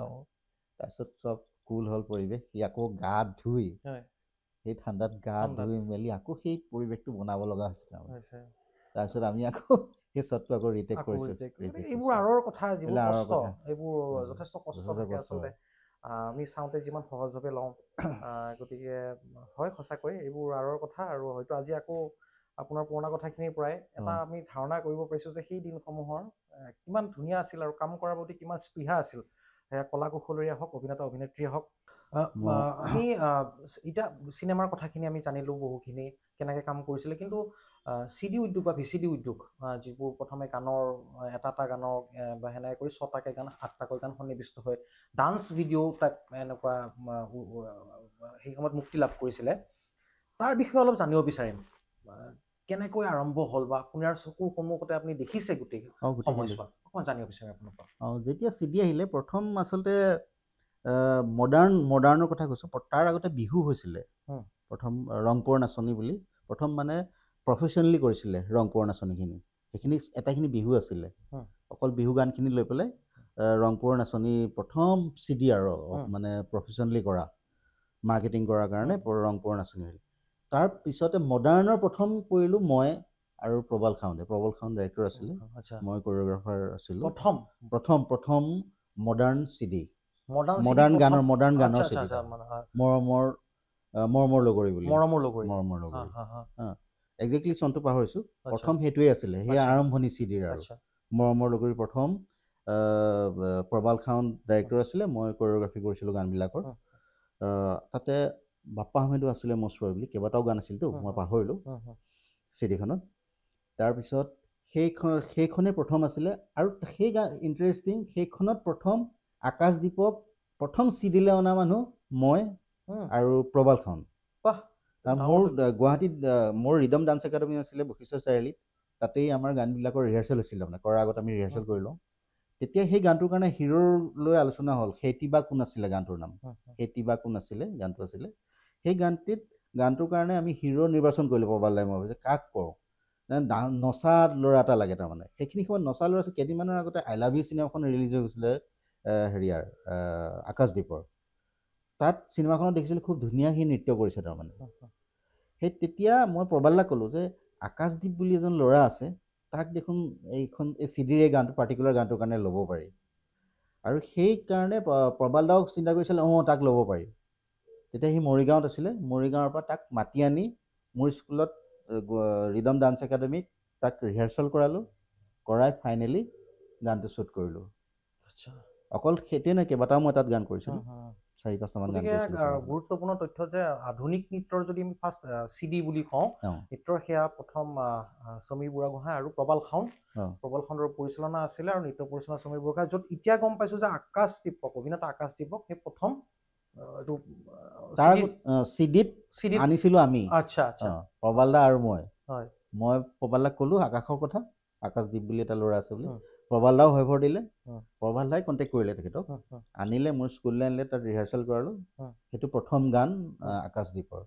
তাৰপিছত চব কুল হ'ল পৰিৱেশ সি আকৌ গা ধুই সেই ঠাণ্ডাত গা ধুই মেলি আকৌ সেই পৰিৱেশটো বনাব লগা হৈছে তাৰপিছত আমি আকৌ সেই শ্বটটো আকৌ ৰিটেক কৰিছোঁ এইবোৰ আঁৰৰ কথা যিবোৰ কষ্ট এইবোৰ যথেষ্ট কষ্ট থাকে আচলতে আমি চাওঁতে যিমান সহজভাৱে লওঁ গতিকে হয় সঁচাকৈ এইবোৰ আঁৰৰ কথা আৰু হয়তো আজি আকৌ আপোনাৰ পুৰণা কথাখিনিৰ পৰাই এটা আমি ধাৰণা কৰিব পাৰিছোঁ যে সেই দিনসমূহৰ কিমান ধুনীয়া আছিল আৰু কাম কৰাৰ প্ৰতি কিমান স্পৃহা আছিল সেয়া কলা কুশলীৰে হওক অভিনেতা অভিনেত্ৰীয়ে হওক আমি এতিয়া চিনেমাৰ কথাখিনি আমি জানিলোঁ বহুখিনি কেনেকৈ কাম কৰিছিলে কিন্তু CD উদ্যোগ বা VCD উদ্যোগ যিবোৰ প্ৰথমে গানৰ এটা গানৰ বা সেনেকৈ কৰি 6টাকৈ গান 8টাকৈ গান সন্নিৱিষ্ট হৈ ডান্স ভিডিঅ' টাইপ এনেকুৱা সেই সময়ত মুক্তি লাভ কৰিছিলে তাৰ বিষয়ে অলপ জানিব বিচাৰিম কেনেকৈ আৰম্ভ হ'ল বা আপোনাৰ চকুৰ সন্মুখতে আপুনি দেখিছে গোটেই সময়ছোৱা অকণমান জানিব বিচাৰিম আপোনাৰ পৰা যেতিয়া CD আহিলে প্ৰথম আচলতে মডাৰ্ণৰ কথা কৈছোঁ তাৰ আগতে বিহু হৈছিলে প্ৰথম ৰংপুৰ নাচনী বুলি প্ৰথম মানে প্ৰফেশ্যনেলি কৰিছিলে ৰংপুৰ নাচনীখিনি সেইখিনি এটাখিনি বিহু আছিলে অকল বিহু গানখিনি লৈ পেলাই ৰংপুৰ নাচনী প্ৰথম CD আৰু মানে প্ৰফেশ্যনেলি কৰা মাৰ্কেটিং কৰাৰ কাৰণে ৰংপুৰ নাচনী হ'ল তাৰপিছতে মডাৰ্ণৰ প্ৰথম কৰিলোঁ মই আৰু প্ৰবল খাউন ডাইৰেক্টৰ আছিলে মই কোৰিঅ'গ্ৰাফাৰ আছিলোঁ প্ৰথম মডাৰ্ণ CD মডাৰ্ণ গানৰ CD মৰমৰ লগৰী বুলি একজেক্টলি চনটো পাহৰিছোঁ প্ৰথম সেইটোৱে আছিলে সেই আৰম্ভণি CDৰ আৰু মৰমৰ লগৰী প্ৰথম প্ৰবাল খাউন ডাইৰেক্টৰ আছিলে মই কোৰিঅ'গ্ৰাফি কৰিছিলোঁ গানবিলাকৰ তাতে বাপ্পা আহমেদো আছিলে মছৰৈ বুলি কেইবাটাও গান আছিলতো মই পাহৰিলোঁ CDখনত তাৰপিছত সেইখনে প্ৰথম আছিলে আৰু সেই গান ইণ্টাৰেষ্টিং সেইখনত প্ৰথম আকাশদ্বীপক প্ৰথম CDলৈ অনা মানুহ মই আৰু প্ৰবাল খাউন মোৰ গুৱাহাটীত মোৰ ৰিদম ডান্স একাডেমি আছিলে বশিষ্ঠ চাৰিআলিত তাতেই আমাৰ গানবিলাকৰ ৰিহাৰ্চেল হৈছিল তাৰমানে কৰাৰ আগত আমি ৰিহাৰ্চেল কৰি লওঁ তেতিয়া সেই গানটোৰ কাৰণে হিৰোৰ লৈ আলোচনা হ'ল খেতি বা কোন আছিলে গানটোৰ নাম খেতি বা কোন আছিলে গানটো আছিলে সেই গানটোৰ কাৰণে আমি হিৰো নিৰ্বাচন কৰিলোঁ প্ৰবাল দাই মই ভাবিছোঁ কাক কৰোঁ নচা ল'ৰা এটা লাগে তাৰমানে সেইখিনি সময়ত নচা ল'ৰা কেইদিনমানৰ আগতে আই লাভ ইউ চিনেমাখন ৰিলিজ হৈ গৈছিলে হেৰিয়াৰ আকাশদ্বীপৰ তাত চিনেমাখনত দেখিছিলোঁ খুব ধুনীয়া সি নৃত্য কৰিছে তাৰমানে সেই তেতিয়া মই প্ৰবাল দাক ক'লোঁ যে আকাশদ্বীপ বুলি এজন ল'ৰা আছে তাক দেখোন এই চিডিৰ এই গানটো পাৰ্টিকুলাৰ গানটোৰ কাৰণে ল'ব পাৰি আৰু সেইকাৰণে প্ৰবাল দাও চিন্তা কৰিছিলে তাক ল'ব পাৰি তেতিয়া সি মৰিগাঁৱত আছিলে মৰিগাঁৱৰ পৰা তাক মাতি আনি মোৰ স্কুলত ৰিদম ডান্স একাডেমীত তাক ৰিহাৰ্চেল কৰালোঁ কৰাই ফাইনেলি গানটো শ্বুট কৰিলোঁ অকল সেইটোৱে নাই কেইবাটাও মই তাত গান কৰিছিলোঁ 4-5টামান গান কৰিছিলোঁ গুৰুত্বপূৰ্ণ তথ্য যে আধুনিক নৃত্যৰ যদি আমি ফাৰ্ষ্ট CD বুলি কওঁ নৃত্যৰ সেয়া প্ৰথম সমীৰ বুঢ়াগোহাঁই আৰু প্ৰবাল খাউণ্ডৰ পৰিচালনা আছিলে আৰু নৃত্য পৰিচালনা সমীৰ বুঢ়াগোহাঁই য'ত এতিয়া গম পাইছোঁ যে আকাশদ্বীপক অভিনেতা আকাশদ্বীপক সেই প্ৰথম চিডিত আনিছিলোঁ আমি প্ৰবাল দা আৰু মই প্ৰবাল দাক ক'লোঁ আকাশৰ কথা আকাশদ্বীপ বুলি এটা ল'ৰা আছে বুলি প্ৰবাল দাও হৈ ভৰ দিলে প্ৰবাল দাই কণ্টেক্ট কৰিলে তেখেতক আনিলে মোৰ স্কুললৈ আনিলে তাত ৰিহাৰ্চেল কৰালোঁ সেইটো প্ৰথম গান আকাশদ্বীপৰ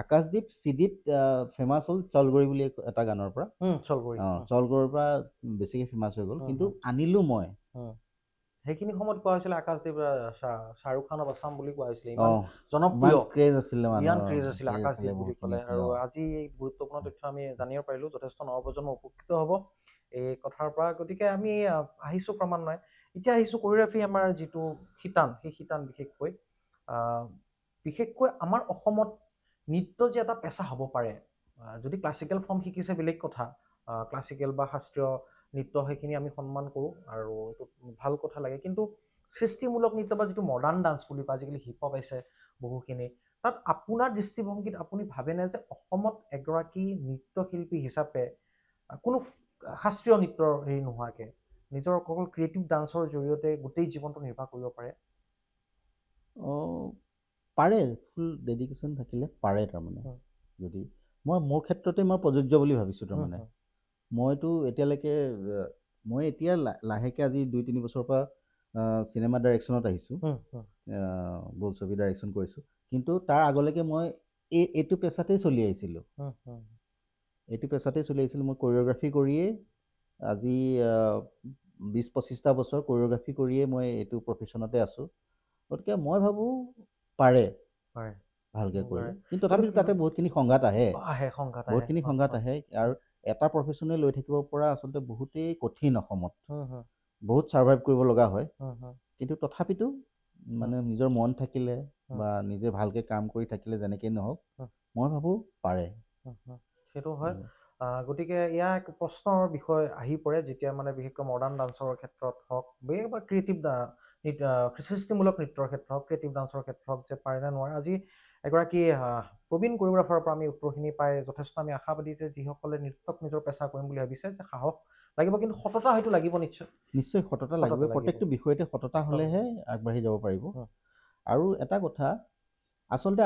আকাশদ্বীপ চিডিত ফেমাছ হ'ল চলগৰি বুলি এটা গানৰ পৰা চলগৰিৰ পৰা বেছিকৈ ফেমাছ হৈ গ'ল কিন্তু আনিলোঁ মই সেইখিনি সময়ত কোৱা হৈছিলে আকাশদ্বীপ শ্বাহৰুখ খান অফ আছাম বুলি কোৱা হৈছিলে ইমান জনপ্ৰিয় ক্ৰেজ আছিলে আকাশদ্বীপ বুলি ক'লে আৰু আজি এই গুৰুত্বপূৰ্ণ তথ্য আমি জানিব পাৰিলোঁ যথেষ্ট নৱপ্ৰজন্ম উপকৃত হ'ব এই কথাৰ পৰা গতিকে আমি আহিছোঁ ক্ৰমান্বয়ে এতিয়া আহিছোঁ কোৰিঅ'গ্ৰাফি আমাৰ যিটো শিতান সেই শিতান বিশেষকৈ আমাৰ অসমত নৃত্য যে এটা পেচা হ'ব পাৰে যদি ক্লাছিকেল ফৰ্ম শিকিছে বেলেগ কথা ক্লাছিকেল বা শাস্ত্ৰীয় নৃত্য সেইখিনি আমি সন্মান কৰোঁ আৰু এইটো ভাল কথা লাগে কিন্তু সৃষ্টিমূলক নৃত্য বা যিটো মডাৰ্ণ ডান্স বুলি কয় আজিকালি হিপ হপ আছে বহুখিনি তাত আপোনাৰ দৃষ্টিভংগীত আপুনি ভাবেনে যে অসমত এগৰাকী নৃত্যশিল্পী হিচাপে কোনো শাস্ত্ৰীয় নৃত্যৰ হেৰি নোহোৱাকৈ নিজৰ অকল ক্ৰিয়েটিভ ডান্সৰ জৰিয়তে গোটেই জীৱনটো নিৰ্বাহ কৰিব পাৰে পাৰে ফুল ডেডিকেশ্যন থাকিলে পাৰে তাৰমানে যদি মোৰ ক্ষেত্ৰতে মই প্ৰযোজ্য বুলি ভাবিছোঁ তাৰমানে মইতো এতিয়ালৈকে মই এতিয়া লাহেকৈ আজি 2-3 বছৰৰ পৰা চিনেমা ডাইৰেকশ্যনত আহিছোঁ বোলছবি ডাইৰেকশ্যন কৰিছোঁ কিন্তু তাৰ আগলৈকে মই এইটো পেচাতেই চলি আহিছিলোঁ মই কোৰিঅ'গ্ৰাফি কৰিয়েই আজি 20-25টা বছৰ কোৰিঅ'গ্ৰাফি কৰিয়েই মই এইটো প্ৰফেশ্যনতে আছোঁ গতিকে মই ভাবোঁ পাৰে ভালকৈ কৰিলে কিন্তু তথাপিতো তাতে বহুতখিনি সংঘাত আহে আৰু এটা প্ৰফেশ্যনে লৈ থাকিব পৰা আচলতে বহুতেই কঠিন অসমত বহুত ছাৰ্ভাইভ কৰিব লগা হয় কিন্তু তথাপিতো মানে নিজৰ মন থাকিলে বা নিজে ভালকৈ কাম কৰি থাকিলে যেনেকেই নহওক মই ভাবোঁ পাৰে সেইটো হয় গতিকে এয়া এক প্ৰশ্নৰ বিষয় আহি পৰে যেতিয়া মানে বিশেষকৈ মডাৰ্ণ ডান্সৰ ক্ষেত্ৰত হওক বা ক্ৰিয়েটিভ সৃষ্টিমূলক নৃত্যৰ ক্ষেত্ৰত হওক ক্ৰিয়েটিভ ডান্সৰ ক্ষেত্ৰত হওক যে পাৰে নে নোৱাৰে আজি এগৰাকী প্ৰবীণ কোৰিঅ'গ্ৰাফাৰৰ পৰা আমি উত্তৰখিনি পাই যথেষ্ট আমি আশাবাদী যে যিসকলে নৃত্যক নিজৰ পেচা কৰিম বুলি ভাবিছে যে সাহস লাগিব কিন্তু সততা হয়তো লাগিব নিশ্চয় সততা লাগিব প্ৰত্যেকটো বিষয়তে সততা হ'লেহে আগবাঢ়ি যাব পাৰিব আৰু এটা কথা আচলতে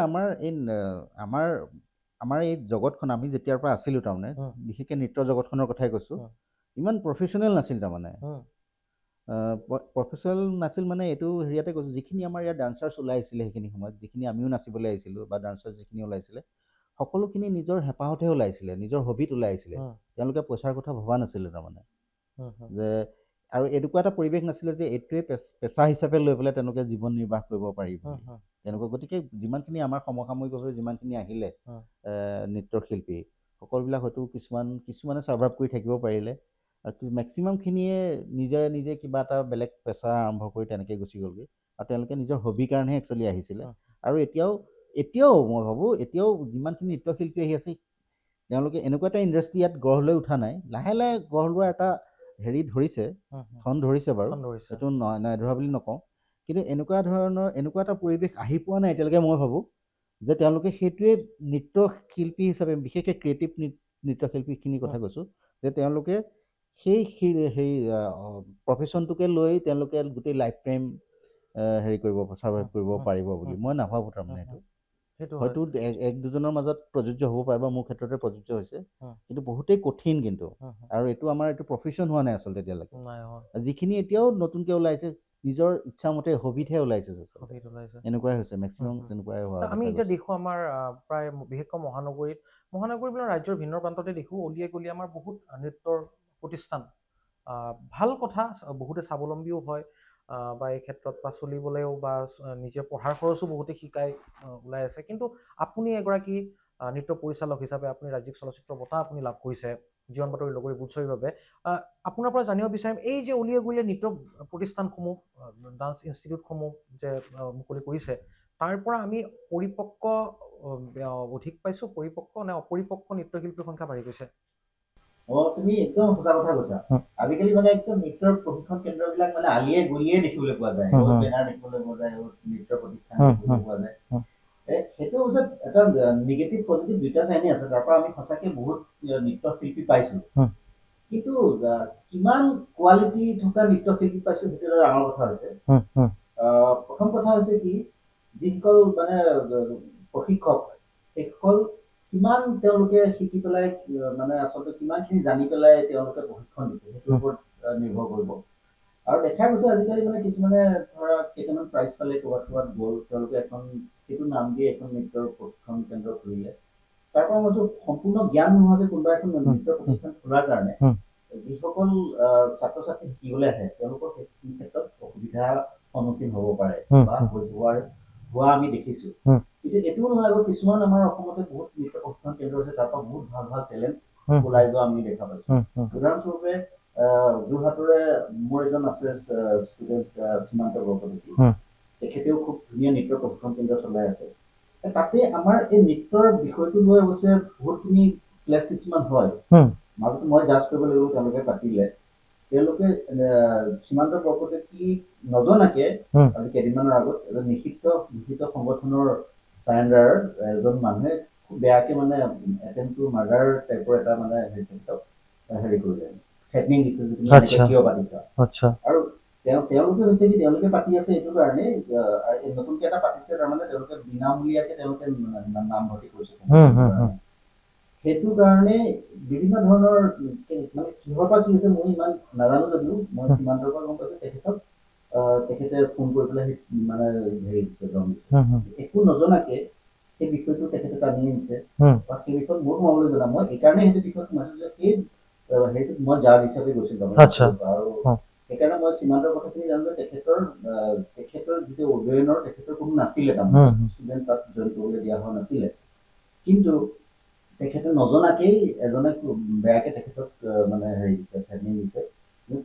আমাৰ এই জগতখন আমি যেতিয়াৰ পৰা আছিলোঁ তাৰমানে বিশেষকৈ নৃত্য জগতখনৰ কথাই কৈছোঁ ইমান প্ৰফেশ্যনেল নাছিল তাৰমানে প্ৰফেশ্যনেল নাছিল মানে এইটো হেৰিয়াতে কৈছোঁ যিখিনি আমাৰ ইয়াত ডান্সাৰ্ছ ওলাইছিলে সেইখিনি সময়ত যিখিনি আমিও নাচিবলৈ আহিছিলোঁ বা ডান্সাৰ্ছ যিখিনি ওলাইছিলে সকলোখিনি নিজৰ হেঁপাহতহে ওলাইছিলে নিজৰ হবিত ওলাই আহিছিলে তেওঁলোকে পইচাৰ কথা ভবা নাছিলে তাৰমানে যে আৰু এনেকুৱা এটা পৰিৱেশ নাছিলে যে এইটোৱে পেচা হিচাপে লৈ পেলাই তেওঁলোকে জীৱন নিৰ্বাহ কৰিব পাৰিব তেনেকুৱা গতিকে যিমানখিনি আমাৰ সমসাময়িকভাৱে যিমানখিনি আহিলে নৃত্যৰ শিল্পী সকলোবিলাক হয়তো কিছুমানে ছাৰ্ভাইভ কৰি থাকিব পাৰিলে আৰু মেক্সিমামখিনিয়ে নিজে কিবা এটা বেলেগ পেচা আৰম্ভ কৰি তেনেকৈ গুচি গ'লগৈ আৰু তেওঁলোকে নিজৰ হবিৰ কাৰণেহে একচুৱেলি আহিছিলে আৰু এতিয়াও মই ভাবোঁ এতিয়াও যিমানখিনি নৃত্যশিল্পী আহি আছে তেওঁলোকে এনেকুৱা এটা ইণ্ডাষ্ট্ৰি ইয়াত গঢ় লৈ উঠা নাই লাহে লাহে গঢ় লোৱা এটা হেৰি ধৰিছে ঠন ধৰিছে বাৰু এইটো নাই ধৰা বুলি নকওঁ কিন্তু এনেকুৱা এটা পৰিৱেশ আহি পোৱা নাই এতিয়ালৈকে মই ভাবোঁ যে তেওঁলোকে সেইটোৱে নৃত্যশিল্পী হিচাপে বিশেষকৈ ক্ৰিয়েটিভ নৃত্যশিল্পীখিনিৰ কথা কৈছোঁ যে তেওঁলোকে সেই প্ৰফেশ্যনটোকে লৈ তেওঁলোকে গোটেই লাইফ টাইম হেৰি কৰিব ছাৰ্ভাইভ কৰিব পাৰিব বুলি মই নাভাবোঁ তাৰমানে সেইটো হয়তো এক দুজনৰ মাজত প্ৰযোজ্য হ'ব পাৰে বা মোৰ ক্ষেত্ৰতে প্ৰযোজ্য হৈছে, কিন্তু বহুতেই কঠিন কিন্তু। আৰু এইটো আমাৰ এইটো প্ৰফেশ্যন হোৱা নাই আচলতে এতিয়ালৈকে। যিখিনি এতিয়াও নতুনকৈ ওলাইছে নিজৰ ইচ্ছামতে হবিতহে ওলাইছে, এনেকুৱাই হৈছে মেক্সিমাম তেনেকুৱাই হোৱা। আমি এতিয়া দেখোঁ আমাৰ প্ৰায় বিশেষকৈ মহানগৰীবিলাক ৰাজ্যৰ ভিন্ন প্ৰান্ততে দেখোঁ অলিয়ে গলিয়ে আমাৰ বহুত নৃত্যৰ প্ৰতিষ্ঠান। ভাল কথা, বহুতে স্বাৱলম্বীও হয় বা এই ক্ষেত্ৰত বা চলিবলৈও বা নিজে পঢ়াৰ খৰচো বহুতে শিকাই ওলাই আছে। কিন্তু আপুনি এগৰাকী নৃত্য পৰিচালক হিচাপে আপুনি ৰাজ্যিক চলচ্চিত্ৰ বঁটা আপুনি লাভ কৰিছে জীৱন বাতৰি লগৰী বোলছবিৰ বাবে। আপোনাৰ পৰা জানিব বিচাৰিম এই যে অলিয়ে গলিয়ে নৃত্য প্ৰতিষ্ঠানসমূহ, ডান্স ইনষ্টিটিউটসমূহ যে মুকলি কৰিছে, তাৰ পৰা আমি পৰিপক্ক অধিক পাইছোঁ, পৰিপক্ক নে অপৰিপক্ক নৃত্যশিল্পীৰ সংখ্যা বাঢ়ি গৈছে? তুমি একদম সঁচা কথা কৈছা। আজিকালি মানে একদম নৃত্যৰ প্ৰশিক্ষণ কেন্দ্ৰবিলাক মানে আলিয়ে গলিয়ে দেখিবলৈ পোৱা যায়, বেনাৰ দেখিবলৈ পোৱা যায়, নৃত্য প্ৰতিষ্ঠান দেখিবলৈ পোৱা যায়। সেইটো হৈছে এটা নিগেটিভ পজিটিভ দুইটা চাইনে আছে। তাৰ পৰা আমি সঁচাকৈ বহুত নৃত্যশিল্পী পাইছোঁ, কিন্তু কিমান কোৱালিটি থকা নৃত্যশিল্পী পাইছোঁ সেইটো এটা ডাঙৰ কথা হৈছে। প্ৰথম কথা হৈছে কি, যিসকল মানে প্ৰশিক্ষক সেইসকল কিমান তেওঁলোকে শিকি পেলাই মানে আচলতে কিমানখিনি জানি পেলাই তেওঁলোকে প্ৰশিক্ষণ দিছে সেইটোৰ ওপৰত নিৰ্ভৰ কৰিব। আৰু দেখা গৈছে আজিকালি মানে কিছুমানে ধৰা কেইটামান প্ৰাইজ পালে, ক'ৰবাত গ'ল, তেওঁলোকে এখন সেইটো নাম দিয়ে এখন নৃত্যৰ প্ৰশিক্ষণ কেন্দ্ৰ খুলিলে। তাৰ পৰা মই সম্পূৰ্ণ জ্ঞান নোহোৱাকৈ কোনোবা এখন নৃত্য প্ৰতিষ্ঠান খোলাৰ কাৰণে যিসকল ছাত্ৰ ছাত্ৰী শিকিবলৈ আহে তেওঁলোকৰ সেইখিনি ক্ষেত্ৰত অসুবিধাৰ সন্মুখীন হ'ব পাৰে বা হোৱা আমি দেখিছোঁ। কিন্তু এইটোও নহয় আকৌ কিছুমান আমাৰ অসমতে বহুত নৃত্য প্ৰশিক্ষণ কেন্দ্ৰ আছে, তাৰ পৰা বহুত ভাল ভাল টেলেণ্ট ওলাই যোৱা আমি দেখা পাইছোঁ। উদাহৰণস্বৰূপে যোৰহাটৰে মোৰ এজন আছে ষ্টুডেণ্ট সীমান্ত বৰকটকী, তেখেতেও খুব ধুনীয়া নৃত্য প্ৰশিক্ষণ কেন্দ্ৰ চলাই আছে। তাতে আমাৰ এই নৃত্যৰ বিষয়টো লৈ অৱশ্যে বহুতখিনি ক্লাছ কিছুমান হয়। মাজতে মই জাজ কৰিব লাগিব, তেওঁলোকে পাতিলে, তেওঁলোকে সীমান্ত বৰকটকী নজনাকে আজি কেইদিনমানৰ আগত এজন নিষিদ্ধ সংগঠনৰ চাৰেণ্ডাৰ এজন মানুহে খুব বেয়াকে মানে এটেম্প টু মাৰ্ডাৰ টাইপৰ এটা মানে হেৰি কৰিলে, থ্ৰেটনিং দিছে যে তুমি কিয় পাতিছা। আৰু তেওঁলোকে হৈছে কি, তেওঁলোকে পাতি আছে এইটো কাৰণে নতুনকে এটা পাতিছে, তাৰমানে তেওঁলোকে বিনামূলীয়াকে তেওঁলোকে নামভৰ্তি কৰিছে। সেইটো কাৰণে বিভিন্ন ধৰণৰ মানে কিহৰ পৰা কি হৈছে মই ইমান নাজানো যদিও মই সীমান্তৰ পৰা গম পাইছোঁ তেখেতে ফোন কৰি পেলাই মানে হেৰি দিছে, একো নজনাকে সেই বিষয়টো তেখেতে টানি আনিছে বা সেই বিষয়ত মোৰ সোমাবলৈ জনা। মই এইকাৰণে সেইটো বিষয়ত সোমাইছোঁ যে সেই হেৰিটোত মই জাজ হিচাপে গৈছিলোঁ। আৰু সেইকাৰণে মই সীমান্তৰ কথাখিনি জানো যে তেখেতৰ যিটো অধ্যয়নৰ তেখেতৰ কোনো নাছিলে, তাৰমানে ষ্টুডেণ্ট তাত জইন কৰিবলৈ দিয়া হোৱা নাছিলে। কিন্তু তেখেতে নজনাকেই এজনে বেয়াকে তেখেতক মানে হেৰি দিছে, থ্ৰেটনিং দিছে। কিন্তু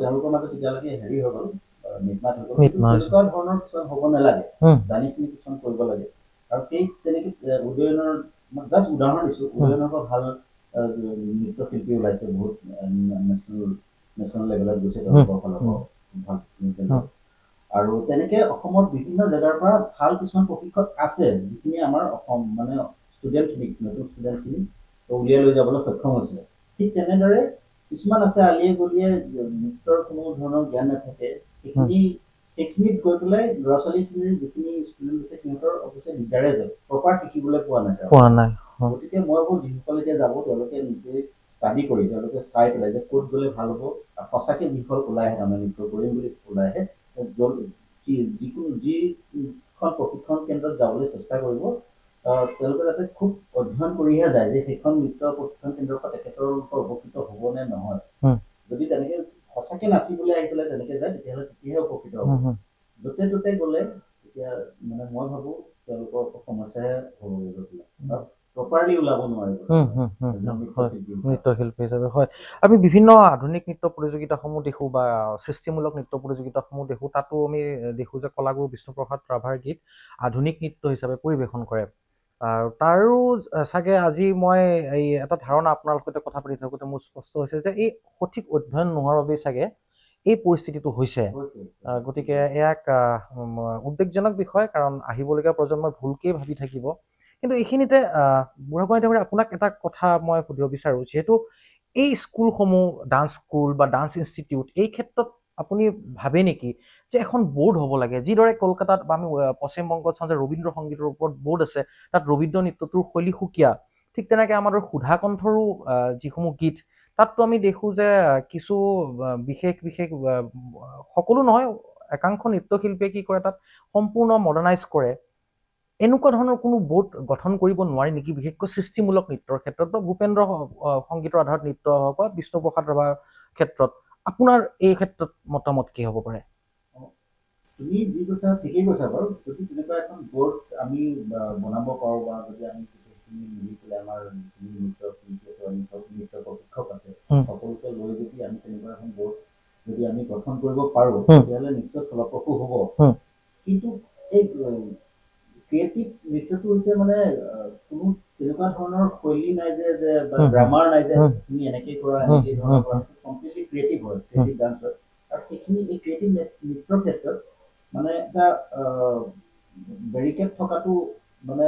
তেওঁলোকৰ মাজত তেতিয়ালৈকে হেৰি হৈ গ'ল, মিটমাট হৈ গ'ল। তেনেকুৱা ধৰণৰ কিছুমান হ'ব নালাগে, জানি শুনি কিছুমান কৰিব লাগে। আৰু সেই তেনেকে উদয়নৰ জাষ্ট উদাহৰণ দিছোঁ, উদয়নৰ পৰা ভাল নৃত্যশিল্পী ওলাইছে, বহুত নেশ্যনেল লেভেলত গৈছে তেওঁলোকৰ ফালৰ পৰা ভাল নৃত্য। আৰু তেনেকে অসমৰ বিভিন্ন জেগাৰ পৰা ভাল কিছুমান প্ৰশিক্ষক আছে, যিখিনি আমাৰ অসম মানে ষ্টুডেণ্টখিনিক নতুন ষ্টুডেণ্টখিনিক উলিয়াই লৈ যাবলৈ সক্ষম হৈছে। ঠিক তেনেদৰে কিছুমান আছে আলিয়ে গলিয়ে নৃত্যৰ কোনো ধৰণৰ জ্ঞান নাথাকে, সেইখিনিত গৈ পেলাই ল'ৰা ছোৱালীখিনিৰ যিখিনি ষ্টুডেণ্ট আছে সিহঁতৰ অৱশ্যে দিগদাৰে যায়, প্ৰপাৰ শিকিবলৈ পোৱা নাই। গতিকে মই ভাবোঁ যিসকল এতিয়া যাব তেওঁলোকে নিজে ষ্টাডি কৰি তেওঁলোকে চাই পেলাই যে ক'ত গ'লে ভাল হ'ব। সঁচাকৈ যিসকল ওলাই আহে তাৰমানে নৃত্য কৰিম বুলি ওলাই আহে, যিখন প্ৰশিক্ষণ কেন্দ্ৰত যাবলৈ চেষ্টা কৰিব তেওঁলোকে যাতে খুব অধ্যয়ন কৰিহে যায় যে সেইখন নৃত্য প্ৰশিক্ষণ কেন্দ্ৰৰ পৰা তেখেতৰ উপকৃত হ'ব নে নহয়। যদি তেনেকে সঁচাকে নাচিবলৈ আহি পেলাই তেনেকে যায় তেতিয়াহে উপকৃত হ'ব। য'তে ত'তে গ'লে তেতিয়া মানে মই ভাবোঁ তেওঁলোকৰ সমস্যাহে হ'ব, প্ৰপাৰলি ওলাব নোৱাৰিব নৃত্যশিল্পী হিচাপে। হয়, আমি বিভিন্ন আধুনিক নৃত্য প্ৰতিযোগিতাসমূহ দেখোঁ বা সৃষ্টিমূলক নৃত্য প্ৰতিযোগিতাসমূহ দেখোঁ, তাতো আমি দেখোঁ যে কলাগুৰু বিষ্ণুপ্ৰসাদ ৰাভাৰ গীত আধুনিক নৃত্য হিচাপে পৰিৱেশন কৰে। আৰু তাৰো চাগে আজি মই এই এটা ধাৰণা আপোনাৰ সৈতে কথা পাতি থাকোঁতে মোৰ স্পষ্ট হৈছে যে এই সঠিক অধ্যয়ন নোহোৱাৰ বাবেই চাগে এই পৰিস্থিতিটো হৈছে। গতিকে এক উদ্বেগজনক বিষয়, কাৰণ আহিবলগীয়া প্ৰজন্মই ভুলকেই ভাবি থাকিব। কিন্তু এইখিনিতে বুঢ়াগোহাঁই ডাঙৰীয়া আপোনাক এটা কথা মই সুধিব বিচাৰোঁ, যিহেতু এই স্কুলসমূহ ডান্স স্কুল বা ডান্স ইনষ্টিটিউট এই ক্ষেত্ৰত আপুনি ভাবে নেকি যে এখন বোৰ্ড হ'ব লাগে, যিদৰে কলকাতাত বা আমি পশ্চিমবংগত চাওঁ যে ৰবীন্দ্ৰ সংগীতৰ ওপৰত বোৰ্ড আছে, তাত ৰবীন্দ্ৰ নৃত্যটোৰ শৈলী সুকীয়া, ঠিক তেনেকৈ আমাৰ সুধা কণ্ঠৰো যিসমূহ গীত, তাততো আমি দেখোঁ যে কিছু বিশেষ বিশেষ সকলো নহয়, একাংশ নৃত্যশিল্পীয়ে কি কৰে, তাত সম্পূৰ্ণ মডাৰ্ণাইজ কৰে। এনেকুৱা ধৰণৰ কোনো বোৰ্ড গঠন কৰিব নোৱাৰি নেকি, বিশেষকৈ সৃষ্টিমূলক নৃত্যৰ ক্ষেত্ৰত, বা ভূপেন্দ্ৰ সংগীতৰ আধাৰত নৃত্য হওক বা বিষ্ণুপ্ৰসাদ ৰাভাৰ ক্ষেত্ৰত? আপোনাৰ এই ক্ষেত্ৰত মতামত কি হ'ব পাৰে? তুমি যি কৈছা ঠিকেই কৈছা বাৰু। যদি তেনেকুৱা এখন বোৰ্ড আমি বনাব পাৰোঁ, বা যদি আমি গোটেইখিনি মিলি পেলাই আমাৰ নৃত্য শিল্পী আছে, নৃত্য প্ৰশিক্ষক আছে, সকলোকে লৈ যদি আমি তেনেকুৱা এখন বোৰ্ড যদি আমি গঠন কৰিব পাৰোঁ, তেতিয়াহ'লে নিশ্চয় ফলপ্ৰসূ হ'ব। কিন্তু এই ক্ৰিয়েটিভ নৃত্যটো হৈছে মানে কোনো তেনেকুৱা ধৰণৰ শৈলী নাই যে গ্ৰামাৰ নাই যে তুমি এনেকেই কৰা এনেকেই ধৰণৰ কৰা, কমপ্লিটলি ক্ৰিয়েটিভ হয়, ক্ৰিয়েটিভ ডান্স হয়। আৰু সেইখিনি এই ক্ৰিয়েটিভ নৃত্যৰ ক্ষেত্ৰত মানে এটা বেৰিকেড থকাটো মানে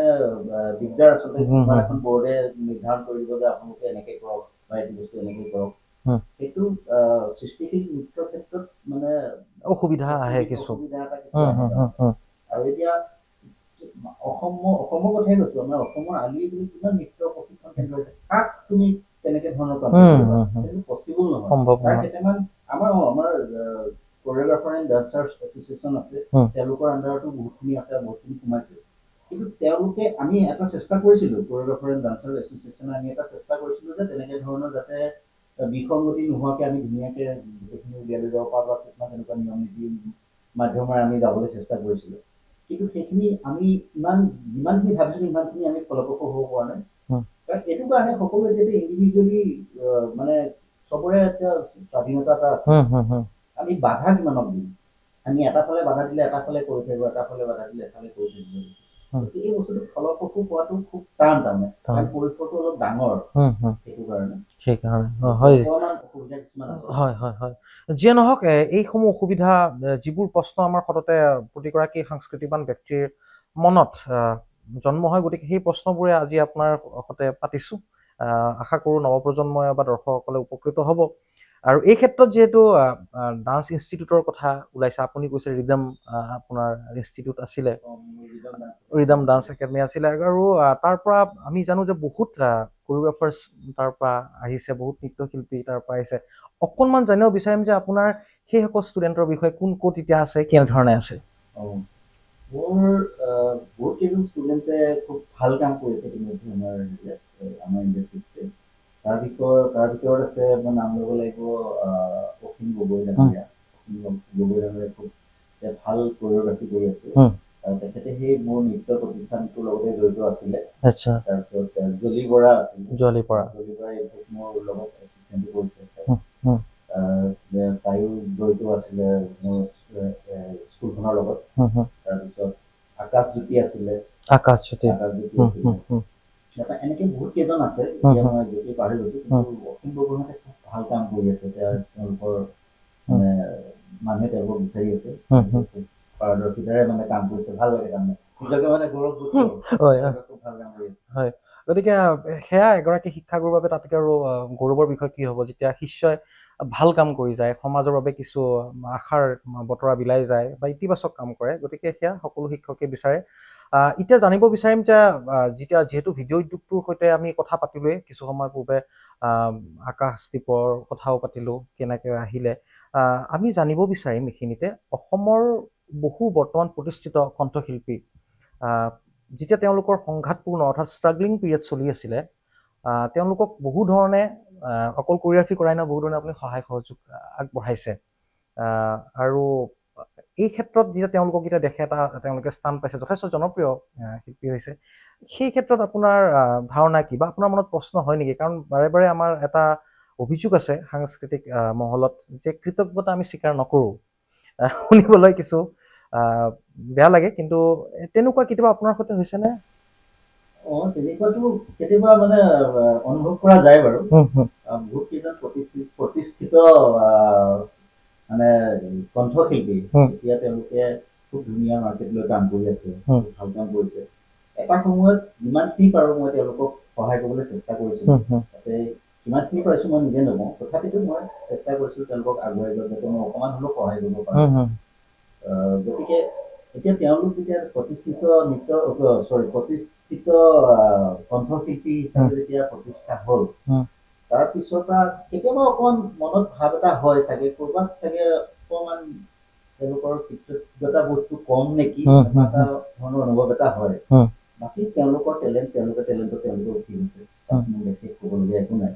দিগদাৰ আচলতে। কিবা এখন বোৰ্ডে নিৰ্ধাৰণ কৰিব যে আপোনালোকে এনেকে কৰক বা এইটো বস্তু এনেকে কৰক, সেইটো সৃষ্টিশীল নৃত্যৰ ক্ষেত্ৰত মানে অসুবিধা আহে কিছু। আৰু এতিয়া অসমৰ কথাই কৈছো, আমাৰ অসমৰ আলি বুলি কিমান নৃত্য প্ৰশিক্ষণ কেন্দ্ৰ আছে, কাক তুমি তেনেকে ধৰণৰ কাম কৰিবা, সেইটো পচিবল নহয়। তাৰ কেইটামান আমাৰ কোৰিঅগ্ৰাফাৰ এণ্ড ডান্সাৰ্ছ এছ'চিয়েশ্যন আছে, তেওঁলোকৰ আণ্ডাৰতো বহুতখিনি আছে, বহুতখিনি সোমাইছে। কিন্তু তেওঁলোকে আমি এটা চেষ্টা কৰিছিলোঁ, কোৰিঅগ্ৰাফাৰ এণ্ড ডান্সাৰ্ছ এছ'চিয়েশ্যনে আমি এটা চেষ্টা কৰিছিলোঁ যে তেনেকে ধৰণৰ যাতে বিসংগতি নোহোৱাকৈ আমি ধুনীয়াকৈ গোটেইখিনি উলিয়াই লৈ যাব পাৰোঁ, বা কিছুমান তেনেকুৱা নিয়ম নীতিৰ মাধ্যমেৰে আমি যাবলৈ চেষ্টা কৰিছিলোঁ। কিন্তু সেইখিনি আমি যিমানখিনি ভাবিছিলোঁ সিমানখিনি আমি ফলপ্ৰসূ হ'ব পৰা নাই। কাৰণ এইটো কাৰণে সকলোৱে যেতিয়া ইণ্ডিভিজুৱেলি মানে চবৰে এটা স্বাধীনতা এটা আছে, আমি বাধা কিমানক দিম, আমি এটা ফালে বাধা দিলে এটা ফালে কৰি থাকিব, এটা ফালে বাধা দিলে এফালে কৰি থাকিব। গতিকে এই বস্তুটো ফলপ্ৰসূ হোৱাটো খুব টান, তাৰমানে কাৰণ পৰিসৰটো অলপ ডাঙৰ, সেইটো কাৰণে যিয়ে নহওক, এইসমূহ অসুবিধা, যিবোৰ প্ৰশ্ন আমাৰ সততে প্ৰতিগৰাকী সাংস্কৃতিবান ব্যক্তিৰ মনত জন্ম হয়, গতিকে সেই প্ৰশ্নবোৰে আজি আপোনাৰ সতে পাতিছোঁ। আশা কৰোঁ নৱপ্ৰজন্মই বা দৰ্শকসকলে উপকৃত হ'ব। আৰু এই ক্ষেত্ৰত যিহেতু ডান্স ইনষ্টিটিউটৰ কথা ওলাইছে, আপুনি কৈছে ৰিদম আপোনাৰ ইনষ্টিটিউট আছিলে, ৰিদম ডান্স একাডেমি আছিলে, আৰু তাৰ পৰা আমি জানো যে বহুত কোৰিঅগ্ৰাফাৰ্ছ তাৰ পৰা আহিছে, বহুত নৃত্যশিল্পী তাৰ পৰা আহিছে। অকণমান জানিব বিচাৰিম যে আপোনাৰ সেইসকল ষ্টুডেণ্টৰ বিষয়ে, কোন ক'ত এতিয়া আছে, কেনেধৰণে আছে? মোৰ বহুত কেইজন ষ্টুডেণ্টে খুব ভাল কাম কৰিছে ইতিমধ্যে আমাৰ ইণ্ডাষ্ট্ৰীতে। তাৰ ভিতৰত আছে, মই নাম ল'ব লাগিব অসীম গগৈ ডাঙৰীয়া। গগৈ ডাঙৰীয়া খুব ভাল কোৰিঅগ্ৰাফী কৰি আছে। তেখেতে সেই মোৰ নৃত্য প্ৰতিষ্ঠানটোৰ লগতে জড়িত আছিলে। তাৰপিছত জলি বৰা আছিলে, জলি বৰাই মোৰ লগত এছিষ্টেণ্ট কৰিছে। তাইও জড়িত আছিলে মোৰ স্কুলখনৰ লগত। তাৰপিছত আকাশজ্যোতি আছিলে, এনেকে বহুত কেইজন আছে, এতিয়া মই যদি পাহৰি গৈছো। কিন্তু অসীম গগৈহঁতে খুব ভাল কাম কৰি আছে, তেওঁলোকৰ মানে মানুহে তেওঁলোকক বিচাৰি আছে, পাৰদৰ্শিতাৰে মানে কাম কৰিছে, ভাল লাগে তাৰমানে, নিজকে মানে গৌৰৱ বোধ কৰোঁ, খুব ভাল কাম কৰি আছে। গতিকে সেয়া এগৰাকী শিক্ষাগুৰুৰ বাবে তাতকৈ আৰু গৌৰৱৰ বিষয় কি হ'ব, যেতিয়া শিষ্যই ভাল কাম কৰি যায়, সমাজৰ বাবে কিছু আশাৰ বতৰা বিলাই যায় বা ইতিবাচক কাম কৰে। গতিকে সেয়া সকলো শিক্ষকে বিচাৰে। এতিয়া জানিব বিচাৰিম যে যিহেতু ভিডিঅ' উদ্যোগটোৰ সৈতে আমি কথা পাতিলোঁৱেই কিছু সময় পূৰ্বে, আকাশদ্বীপৰ কথাও পাতিলোঁ, কেনেকৈ আহিলে। আমি জানিব বিচাৰিম এইখিনিতে, অসমৰ বহু বৰ্তমান প্ৰতিষ্ঠিত কণ্ঠশিল্পী যেতিয়া তেওঁলোকৰ সংঘাতপূৰ্ণ অৰ্থাৎ ষ্ট্ৰাগলিং পিৰিয়ড চলি আছিলে, তেওঁলোকক বহু ধৰণে অকল কোৰিঅগ্ৰাফী কৰাই নহয়, বহু ধৰণে আপুনি সহায় সহযোগ আগবঢ়াইছে। আৰু এই ক্ষেত্ৰত যেতিয়া তেওঁলোকক এতিয়া দেখে, তেওঁলোকে স্থান পাইছে, যথেষ্ট জনপ্ৰিয় শিল্পী হৈছে, সেই ক্ষেত্ৰত আপোনাৰ ধাৰণা কি, বা আপোনাৰ মনত প্ৰশ্ন হয় নেকি? কাৰণ বাৰে বাৰে আমাৰ এটা অভিযোগ আছে সাংস্কৃতিক মহলত যে কৃতজ্ঞতা আমি স্বীকাৰ নকৰোঁ। শুনিবলৈ কিছু বেয়া লাগে, কিন্তু তেনেকুৱা কেতিয়াবা আপোনাৰ সৈতে হৈছেনে? তেনেকুৱাতো কেতিয়াবা মানে অনুভৱ কৰা যায় বাৰু। বহুত কেইজন প্ৰতিষ্ঠিত মানে কণ্ঠশিল্পী, এতিয়া তেওঁলোকে খুব ধুনীয়া মাৰ্কেট লৈ কাম কৰি আছে, খুব ভাল কাম কৰিছে। এটা সময়ত যিমানখিনি পাৰোঁ মই তেওঁলোকক সহায় কৰিবলৈ চেষ্টা কৰিছিলোঁ, যাতে কিমানখিনি পাৰিছোঁ মই নিজে নকওঁ, তথাপিতো মই চেষ্টা কৰিছোঁ তেওঁলোকক আগুৱাই যোৱাত যাতে মই অকণমান হ'লেও সহায় কৰিব পাৰোঁ। গতিকে এতিয়া তেওঁলোক যেতিয়া প্ৰতিষ্ঠিত প্ৰতিষ্ঠিত কণ্ঠশিল্পী হিচাপে যেতিয়া প্ৰতিষ্ঠা হ'ল, তাৰপিছৰ পৰা কেতিয়াবা অকণমান মনত ভাৱ এটা হয় চাগে, ক'ৰবাত চাগে অকণমান তেওঁলোকৰ কৃতজ্ঞতা বোধটো কম নেকি, এটা ধৰণৰ অনুভৱ এটা হয়। বাকী তেওঁলোকৰ তেওঁলোকে উঠি গৈছে, তাত মোৰ বিশেষ ক'বলগীয়া একো নাই।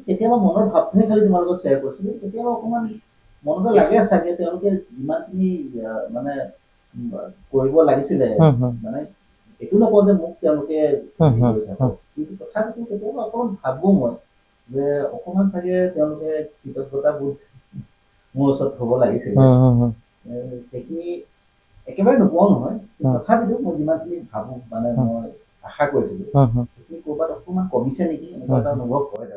কেতিয়াবা মনৰ ভাৱটোহে খালি তোমাৰ লগত শ্বেয়াৰ কৰিছিলোঁ, কেতিয়াবা অকণমান মনতে লাগে চাগে তেওঁলোকে যিমানখিনি মানে কৰিব লাগিছিলে, মানে এইটো নকওঁ যে মোক তেওঁলোকে কিন্তু তথাপিতো কেতিয়াবা অকণমান ভাবোঁ মই যে অকণমান চাগে তেওঁলোকে কৃতজ্ঞতা বোধ মোৰ ওচৰত হ'ব লাগিছিলে। সেইখিনি একেবাৰে নোপোৱাও নহয়, তথাপিতো মই যিমানখিনি ভাবোঁ মানে মই আশা কৰিছিলোঁ সেইখিনি ক'ৰবাত অকণমান কমিছে নেকি, এনেকুৱা এটা অনুভৱ হয়।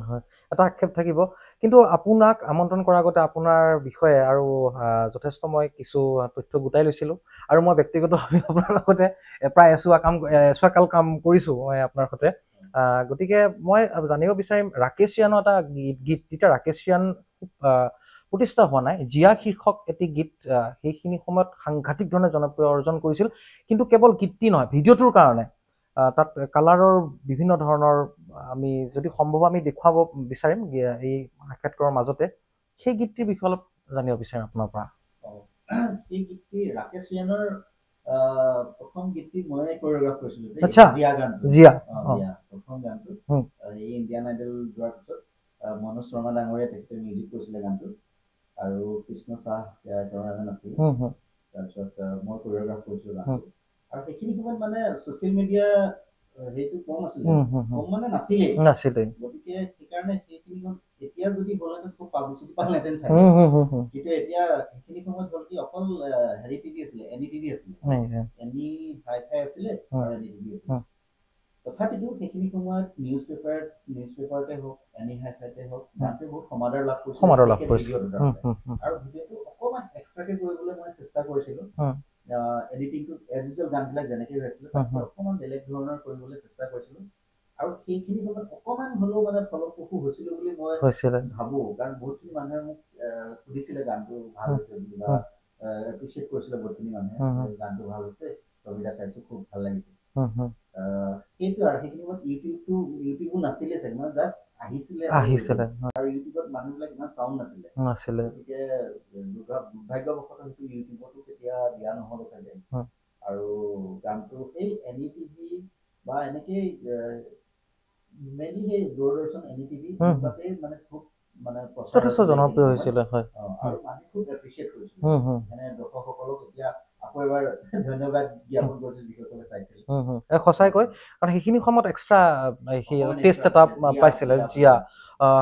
হয়, এটা আক্ষেপ থাকিব। কিন্তু আপোনাক আমন্ত্ৰণ কৰাৰ আগতে আপোনাৰ বিষয়ে আৰু যথেষ্ট মই কিছু তথ্য গোটাই লৈছিলোঁ, আৰু মই ব্যক্তিগতভাৱে আপোনাৰ লগতে প্ৰায় এছোৱাকাল কাম কৰিছোঁ মই আপোনাৰ সৈতে। গতিকে মই জানিব বিচাৰিম, ৰাকেশ ৰিয়ানৰ এটা গীত যেতিয়া ৰাকেশ ৰিয়ান প্ৰতিষ্ঠা হোৱা নাই, জিয়া শীৰ্ষক এটি গীত সেইখিনি সময়ত সাংঘাতিক ধৰণে জনপ্ৰিয় অৰ্জন কৰিছিল, কিন্তু কেৱল গীতটি নহয়, ভিডিঅ'টোৰ কাৰণে তাত কালাৰৰ বিভিন্ন ধৰণৰ আমি যদি সম্ভৱ আমি দেখুৱাব বিচাৰিম এই সাক্ষাৎকাৰৰ মাজতে। সেই গীতটিৰ বিষয়ে অলপ জানিব বিচাৰিম আপোনাৰ পৰা। এই গীতটি ৰাকেশ ৰিয়ানৰ প্ৰথম গীতটি ময়ে কোৰিঅগ্ৰাফ কৰিছিলোঁ। আচ্ছা, জিয়া গানটো, প্ৰথম গানটো এই ইণ্ডিয়ান আইডল যোৱাৰ পিছত মনোজ শৰ্মা ডাঙৰীয়াই তেখেতে মিউজিক কৰিছিলে গানটো, আৰু কৃষ্ণ চাহ কেমেৰামেন আছিল। তাৰপিছত মই কোৰিঅগ্ৰাফ কৰিছিলোঁ গানটো, আৰু সেইখিনি সময়ত মানে ছ'চিয়েল মিডিয়া সেইটো কম আছিলে, কম মানে নাছিলেই। গতিকে সেইকাৰণে সেইখিনি এতিয়া যদি হ'লেহেঁতেন খুব পাব্লিচিটি পালেহেঁতেন চাগে, কিন্তু এতিয়া সেইখিনি সময়ত হ'ল কি অকল হেৰি টিভি আছিলে, এনি টিভি আছিলে, এনি হাই ফাই আছিলে আৰু এনি টিভি আছিলে। তথাপিতো সেইখিনি সময়ত নিউজ পেপাৰতে হওক, এনি হাই ফাইতে হওক, গানটোৱে বহুত সমাদৰ লাভ কৰিছিলে। আৰু ভিডিঅ'টো অকণমান এক্সট্ৰাকে কৰিবলৈ মই চেষ্টা কৰিছিলোঁ, এডিটিংটো এজ ইউজুৱেল গানবিলাক যেনেকৈ হৈছিলে তাতকৈ অকণমান বেলেগ ধৰণৰ কৰিবলৈ চেষ্টা কৰিছিলোঁ, আৰু সেইখিনি সময়ত অকণমান হ'লেও মানে ফলপ্ৰসূ হৈছিলোঁ বুলি মই ভাবোঁ। কাৰণ বহুতখিনি মানুহে মোক সুধিছিলে গানটো ভাল হৈছে বুলি, বা এপ্ৰিচিয়েট কৰিছিলে বহুতখিনি মানুহে, গানটো ভাল হৈছে, ছবিটা চাইছোঁ খুব ভাল লাগিছে। সেইটো আৰু সেইখিনি সময়ত ইউটিউবো নাছিলে চাগে, মানে জাষ্ট আহিছিলে, আৰু ইউটিউবত মানুহবিলাক ইমান চাউণ্ড নাছিলে। গতিকে দুৰ্ভাগ্যবশতঃ সেইটো ইউটিউবতো তেতিয়া দিয়া নহ'ল চাগে, আৰু গানটো সেই এনি টিভি বা এনেকেই মেইনলি সেই দূৰদৰ্শন এনি টিভি তাতেই মানে খুব মানে যথেষ্ট জনপ্ৰিয় হৈছিলে, আৰু মানুহে খুব এপ্ৰিচিয়েট কৰিছিলে। মানে দৰ্শকসকলক এতিয়া আকৌ এবাৰ ধন্যবাদ জ্ঞাপন কৰিছোঁ যিসকলে চাইছিল। সঁচাকৈ, কাৰণ সেইখিনি সময়ত এক্সট্ৰা টেষ্ট এটা পাইছিলে জিয়া।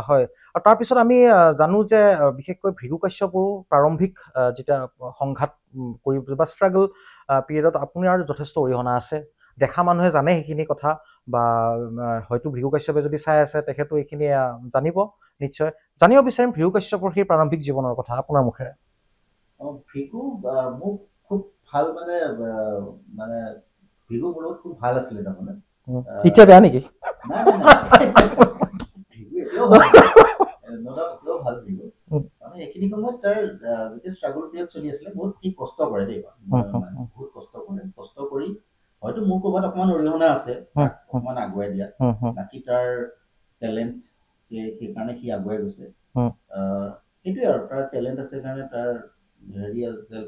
হয়, আৰু তাৰপিছত আমি জানো যে বিশেষকৈ ভৃগু কাশ্যপৰো প্ৰাৰম্ভিক যেতিয়া সংঘাত কৰি বা ষ্ট্ৰাগল পিৰিয়ডত আপোনাৰ যথেষ্ট অৰিহণা আছে, দেখা মানুহে জানে সেইখিনি কথা, বা হয়তো ভৃগু কাশ্যপে যদি চাই আছে তেখেতো এইখিনি জানিব, নিশ্চয় জানিব বিচাৰিম ভৃগু কাশ্যপৰ সেই প্ৰাৰম্ভিক জীৱনৰ কথা আপোনাৰ মুখেৰে। ভৃগু মোক খুব ভাল মানে ভৃগু মোৰ লগত খুব ভাল আছিলে তাৰমানে। এতিয়া বেয়া নেকি? ভৃগু এতিয়াও ভাল ভৃগু। মানে এইখিনি সময়ত তাৰ যেতিয়া ষ্ট্ৰাগল পিৰিয়ড চলি আছিলে, বহুত সি কষ্ট কৰে দেই, বহুত কষ্ট কৰি হয়তো মোৰ ক'ৰবাত অকণমান অৰিহণা আছে অকণমান আগুৱাই দিয়া, বাকী তাৰ টেলেণ্ট সেইকাৰণে সি আগুৱাই গৈছে। সেইটোৱে আৰু তাৰ টেলেণ্ট আছে কাৰণে, তাৰ হেৰি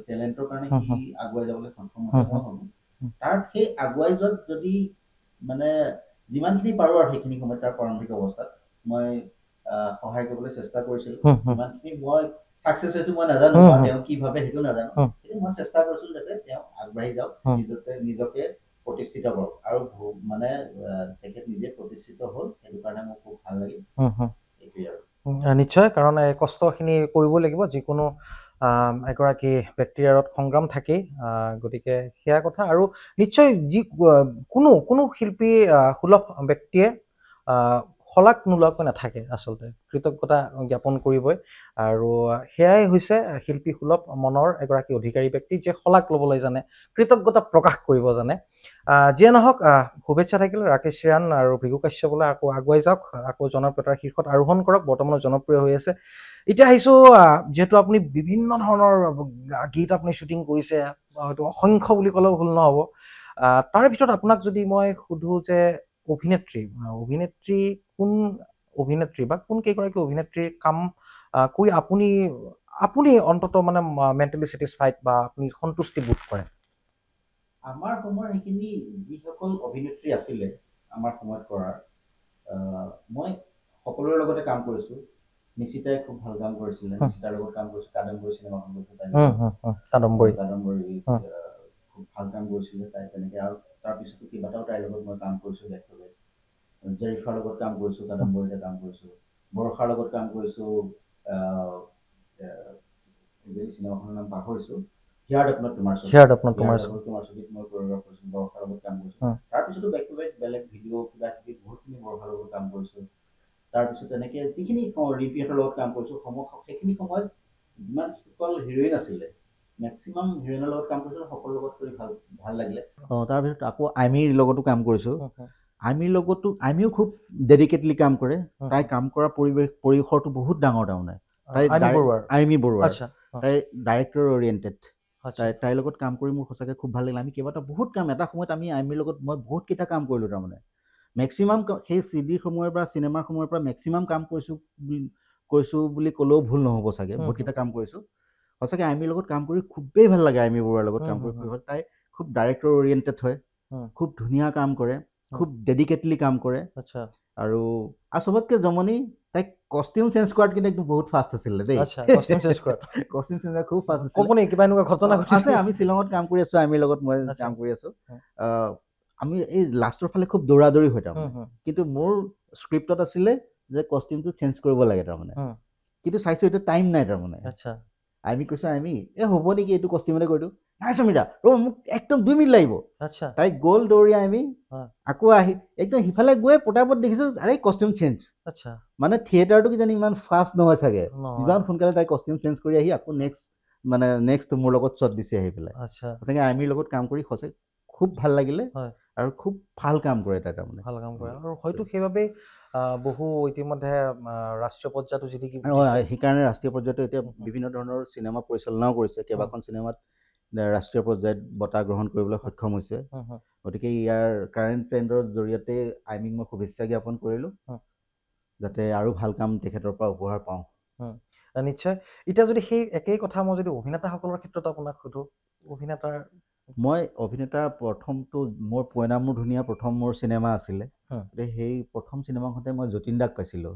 টেলেণ্টৰ কাৰণে সি আগুৱাই যাবলৈ সক্ষম হৈছে মই ভাবোঁ। তাৰ সেই আগুৱাই যোৱাত যদি মানে যিমানখিনি পাৰোঁ আৰু সেইখিনি সময়ত তাৰ প্ৰাৰম্ভিক অৱস্থাত মই সহায় কৰিবলৈ চেষ্টা কৰিছিলোঁ। যিমানখিনি মই ছাকচেছ হৈছোঁ মই নাজানো, বা তেওঁ কি ভাবে সেইটো নাজানো, কিন্তু মই চেষ্টা কৰিছিলোঁ যাতে তেওঁ আগবাঢ়ি যাওক, নিজকে প্ৰতিষ্ঠিত কৰক, আৰু মানে তেখেত নিজে প্ৰতিষ্ঠিত হ'ল, সেইটো কাৰণে মোৰ খুব ভাল লাগিল। এইটোৱে আৰু নিশ্চয়, কাৰণ এই কষ্টখিনি কৰিব লাগিব, যিকোনো এগৰাকী ব্যক্তিৰ আঁৰত সংগ্ৰাম থাকেই, গতিকে সেয়া কথা। আৰু নিশ্চয় কোনো শিল্পী সুলভ ব্যক্তিয়ে শলাগ নোলোৱাকৈ নাথাকে আচলতে কৃতজ্ঞতা জ্ঞাপন কৰিবই আৰু সেয়াই হৈছে শিল্পী সুলভ মনৰ এগৰাকী অধিকাৰী ব্যক্তি যে শলাগ ল'বলৈ জানে কৃতজ্ঞতা প্ৰকাশ কৰিব জানে যিয়ে নহওক শুভেচ্ছা থাকিল ৰাকেশ শ্ৰীয়ান আৰু ভৃগু কাশ্যপলৈ আকৌ আগুৱাই যাওক আকৌ জনপ্ৰিয়তাৰ শীৰ্ষত আৰোহণ কৰক বৰ্তমানত জনপ্ৰিয় হৈ আছে এতিয়া আহিছোঁ যিহেতু আপুনি বিভিন্ন ধৰণৰ গীত আপুনি শ্বুটিং কৰিছে হয়তো অসংখ্য বুলি ক'লেও ভুল নহ'ব তাৰ ভিতৰত আপোনাক যদি মই সুধো যে অভিনেত্ৰী কোন অভিনেত্ৰী বা কোন কেইগৰাকী অভিনেত্ৰীৰ কাম কৰি আপুনি অন্তত মানে মেণ্টেলি ছেটিছফাইড বা আপুনি সন্তুষ্টি বোধ কৰে আমাৰ সময়ৰ সেইখিনি যিসকল অভিনেত্ৰী আছিলে আমাৰ সময়ত কৰাৰ মই সকলোৰে লগতে কাম কৰিছোঁ নিশিতাই খুব ভাল কাম কৰিছিলে নিশিতাৰ লগত কাম কৰিছোঁ কাদম্বৰী চিনেমাখন কাদম্বৰী খুব ভাল কাম কৰিছিলে তাই তেনেকৈ আৰু তাৰপিছতো কেইবাটাও তাইৰ লগত মই কাম কৰিছোঁ বেক টু বেক জেৰিফাৰ লগত কাম কৰিছোঁ কাদম্বৰীতে কাম কৰিছোঁ বৰষাৰ লগত কাম কৰিছোঁ চিনেমাখনৰ নাম পাহৰিছোঁ হিয়াৰ দপনত তোমাৰ ছবিত মই কোৰিঅগ্ৰাফ কৰিছোঁ বৰষাৰ লগত কাম কৰিছোঁ তাৰপিছতো বেক টু বেক বেলেগ ভিডিঅ' কিবা কিবি বহুতখিনি বৰষাৰ লগত কাম কৰিছোঁ তাৰপিছত তেনেকৈ যিখিনি ৰিপিহঁতৰ লগত কাম কৰিছোঁ সেইখিনি সময়ত যিমানসকল হিৰ'ইন আছিলে মেক্সিমাম হিৰ'ইনৰ লগত কাম কৰিছোঁ সকলোৰ লগত কৰি ভাল লাগিলে তাৰপিছত আকৌ আইমিৰ লগতো কাম কৰিছোঁ আইমিও খুব ডেডিকেটলি কাম কৰে তাই কাম কৰা পৰিসৰটো বহুত ডাঙৰ তাৰমানে আইমি বৰুৱা তাই ডাইৰেক্টৰ অৰিয়েণ্টেড তাইৰ লগত কাম কৰি মোৰ সঁচাকৈ খুব ভাল লাগিলে আমি কেইবাটা বহুত কাম এটা সময়ত আমি আইমিৰ লগত মই বহুতকেইটা কাম কৰিলোঁ তাৰমানে মেক্সিমাম সেই চিডিৰ সময়ৰ পৰা চিনেমাৰ সময়ৰ পৰা মেক্সিমাম কাম কৰিছোঁ বুলি ক'লেও ভুল নহ'ব চাগে বহুতকেইটা কাম কৰিছোঁ সঁচাকৈ আইমিৰ লগত কাম কৰি খুবেই ভাল লাগে আইমি বৰুৱাৰ লগত কাম কৰি তাই খুব ডাইৰেক্টৰ অৰিয়েণ্টেড হয় খুব ধুনীয়া কাম কৰে খুব ডেডিকেটলি কাম কৰে আৰু চবতকৈ জমনি তাইক কষ্টিউম চেঞ্জ কৰাত কিন্তু একদম বহুত ফাষ্ট আছিলে দেই কষ্টিউম চেঞ্জ খুব ফাষ্ট আছিলে কিবা এনেকুৱা ঘটনা ঘটিছে আমি শ্বিলঙত কাম কৰি আছোঁ আমিৰ লগত মই কাম কৰি আছোঁ আমি এই লাষ্টৰ ফালে খুব দৌৰা-দৌৰি হৈ তাৰমানে কিন্তু মোৰ স্ক্ৰিপ্টত আছিলে যে কষ্টিউমটো চেঞ্জ কৰিব লাগে তাৰমানে কিন্তু চাইছোঁ এইটো টাইম নাই তাৰমানে আমি কৈছোঁ হ'ব নেকি এইটো কষ্টিউমতে কৰি দিওঁ নাই সমীৰা মোক একদম 2 মিনিট লাগিব তাই গ'ল দৌৰি আমি আকৌ আহি একদম সিফালে গৈ পটাপট দেখিছোঁ আৰে কষ্টিউম চেঞ্জ মানে থিয়েটাৰটো কিজানি ইমান ফাষ্ট নহয় চাগে ইমান সোনকালে তাই কষ্টিউম চেঞ্জ কৰি আহি আকৌ নেক্সট মোৰ লগত শ্বট দিছে আহি পেলাই সঁচাকৈ আইমিৰ লগত কাম কৰি সঁচাকৈ খুব ভাল লাগিলে আৰু খুব ভাল কাম কৰে তাই তাৰমানে ভাল কাম কৰে আৰু হয়তো সেইবাবেই বহু ইতিমধ্যে ৰাষ্ট্ৰীয় পৰ্যায়তো জিলিকি সেইকাৰণে ৰাষ্ট্ৰীয় পৰ্যায়তো এতিয়া বিভিন্ন ধৰণৰ চিনেমা পৰিচালনাও কৰিছে কেইবাখন চিনেমাত ৰাষ্ট্ৰীয় পৰ্যায়ত বঁটা গ্ৰহণ কৰিবলৈ সক্ষম হৈছে গতিকে ইয়াৰ কাৰেণ্ট ট্ৰেণ্ডৰ জৰিয়তে আইমিক মই শুভেচ্ছা জ্ঞাপন কৰিলোঁ যাতে আৰু ভাল কাম তেখেতৰ পৰা উপহাৰ পাওঁ নিশ্চয় এতিয়া যদি সেই একেই কথা মই যদি অভিনেতাসকলৰ ক্ষেত্ৰত আপোনাক সোধোঁ মই অভিনেতা প্ৰথমটো মোৰ পইনা মোৰ ধুনীয়া প্ৰথম মোৰ চিনেমা আছিলে সেই প্ৰথম চিনেমাখনতে মই যতীন দাক পাইছিলোঁ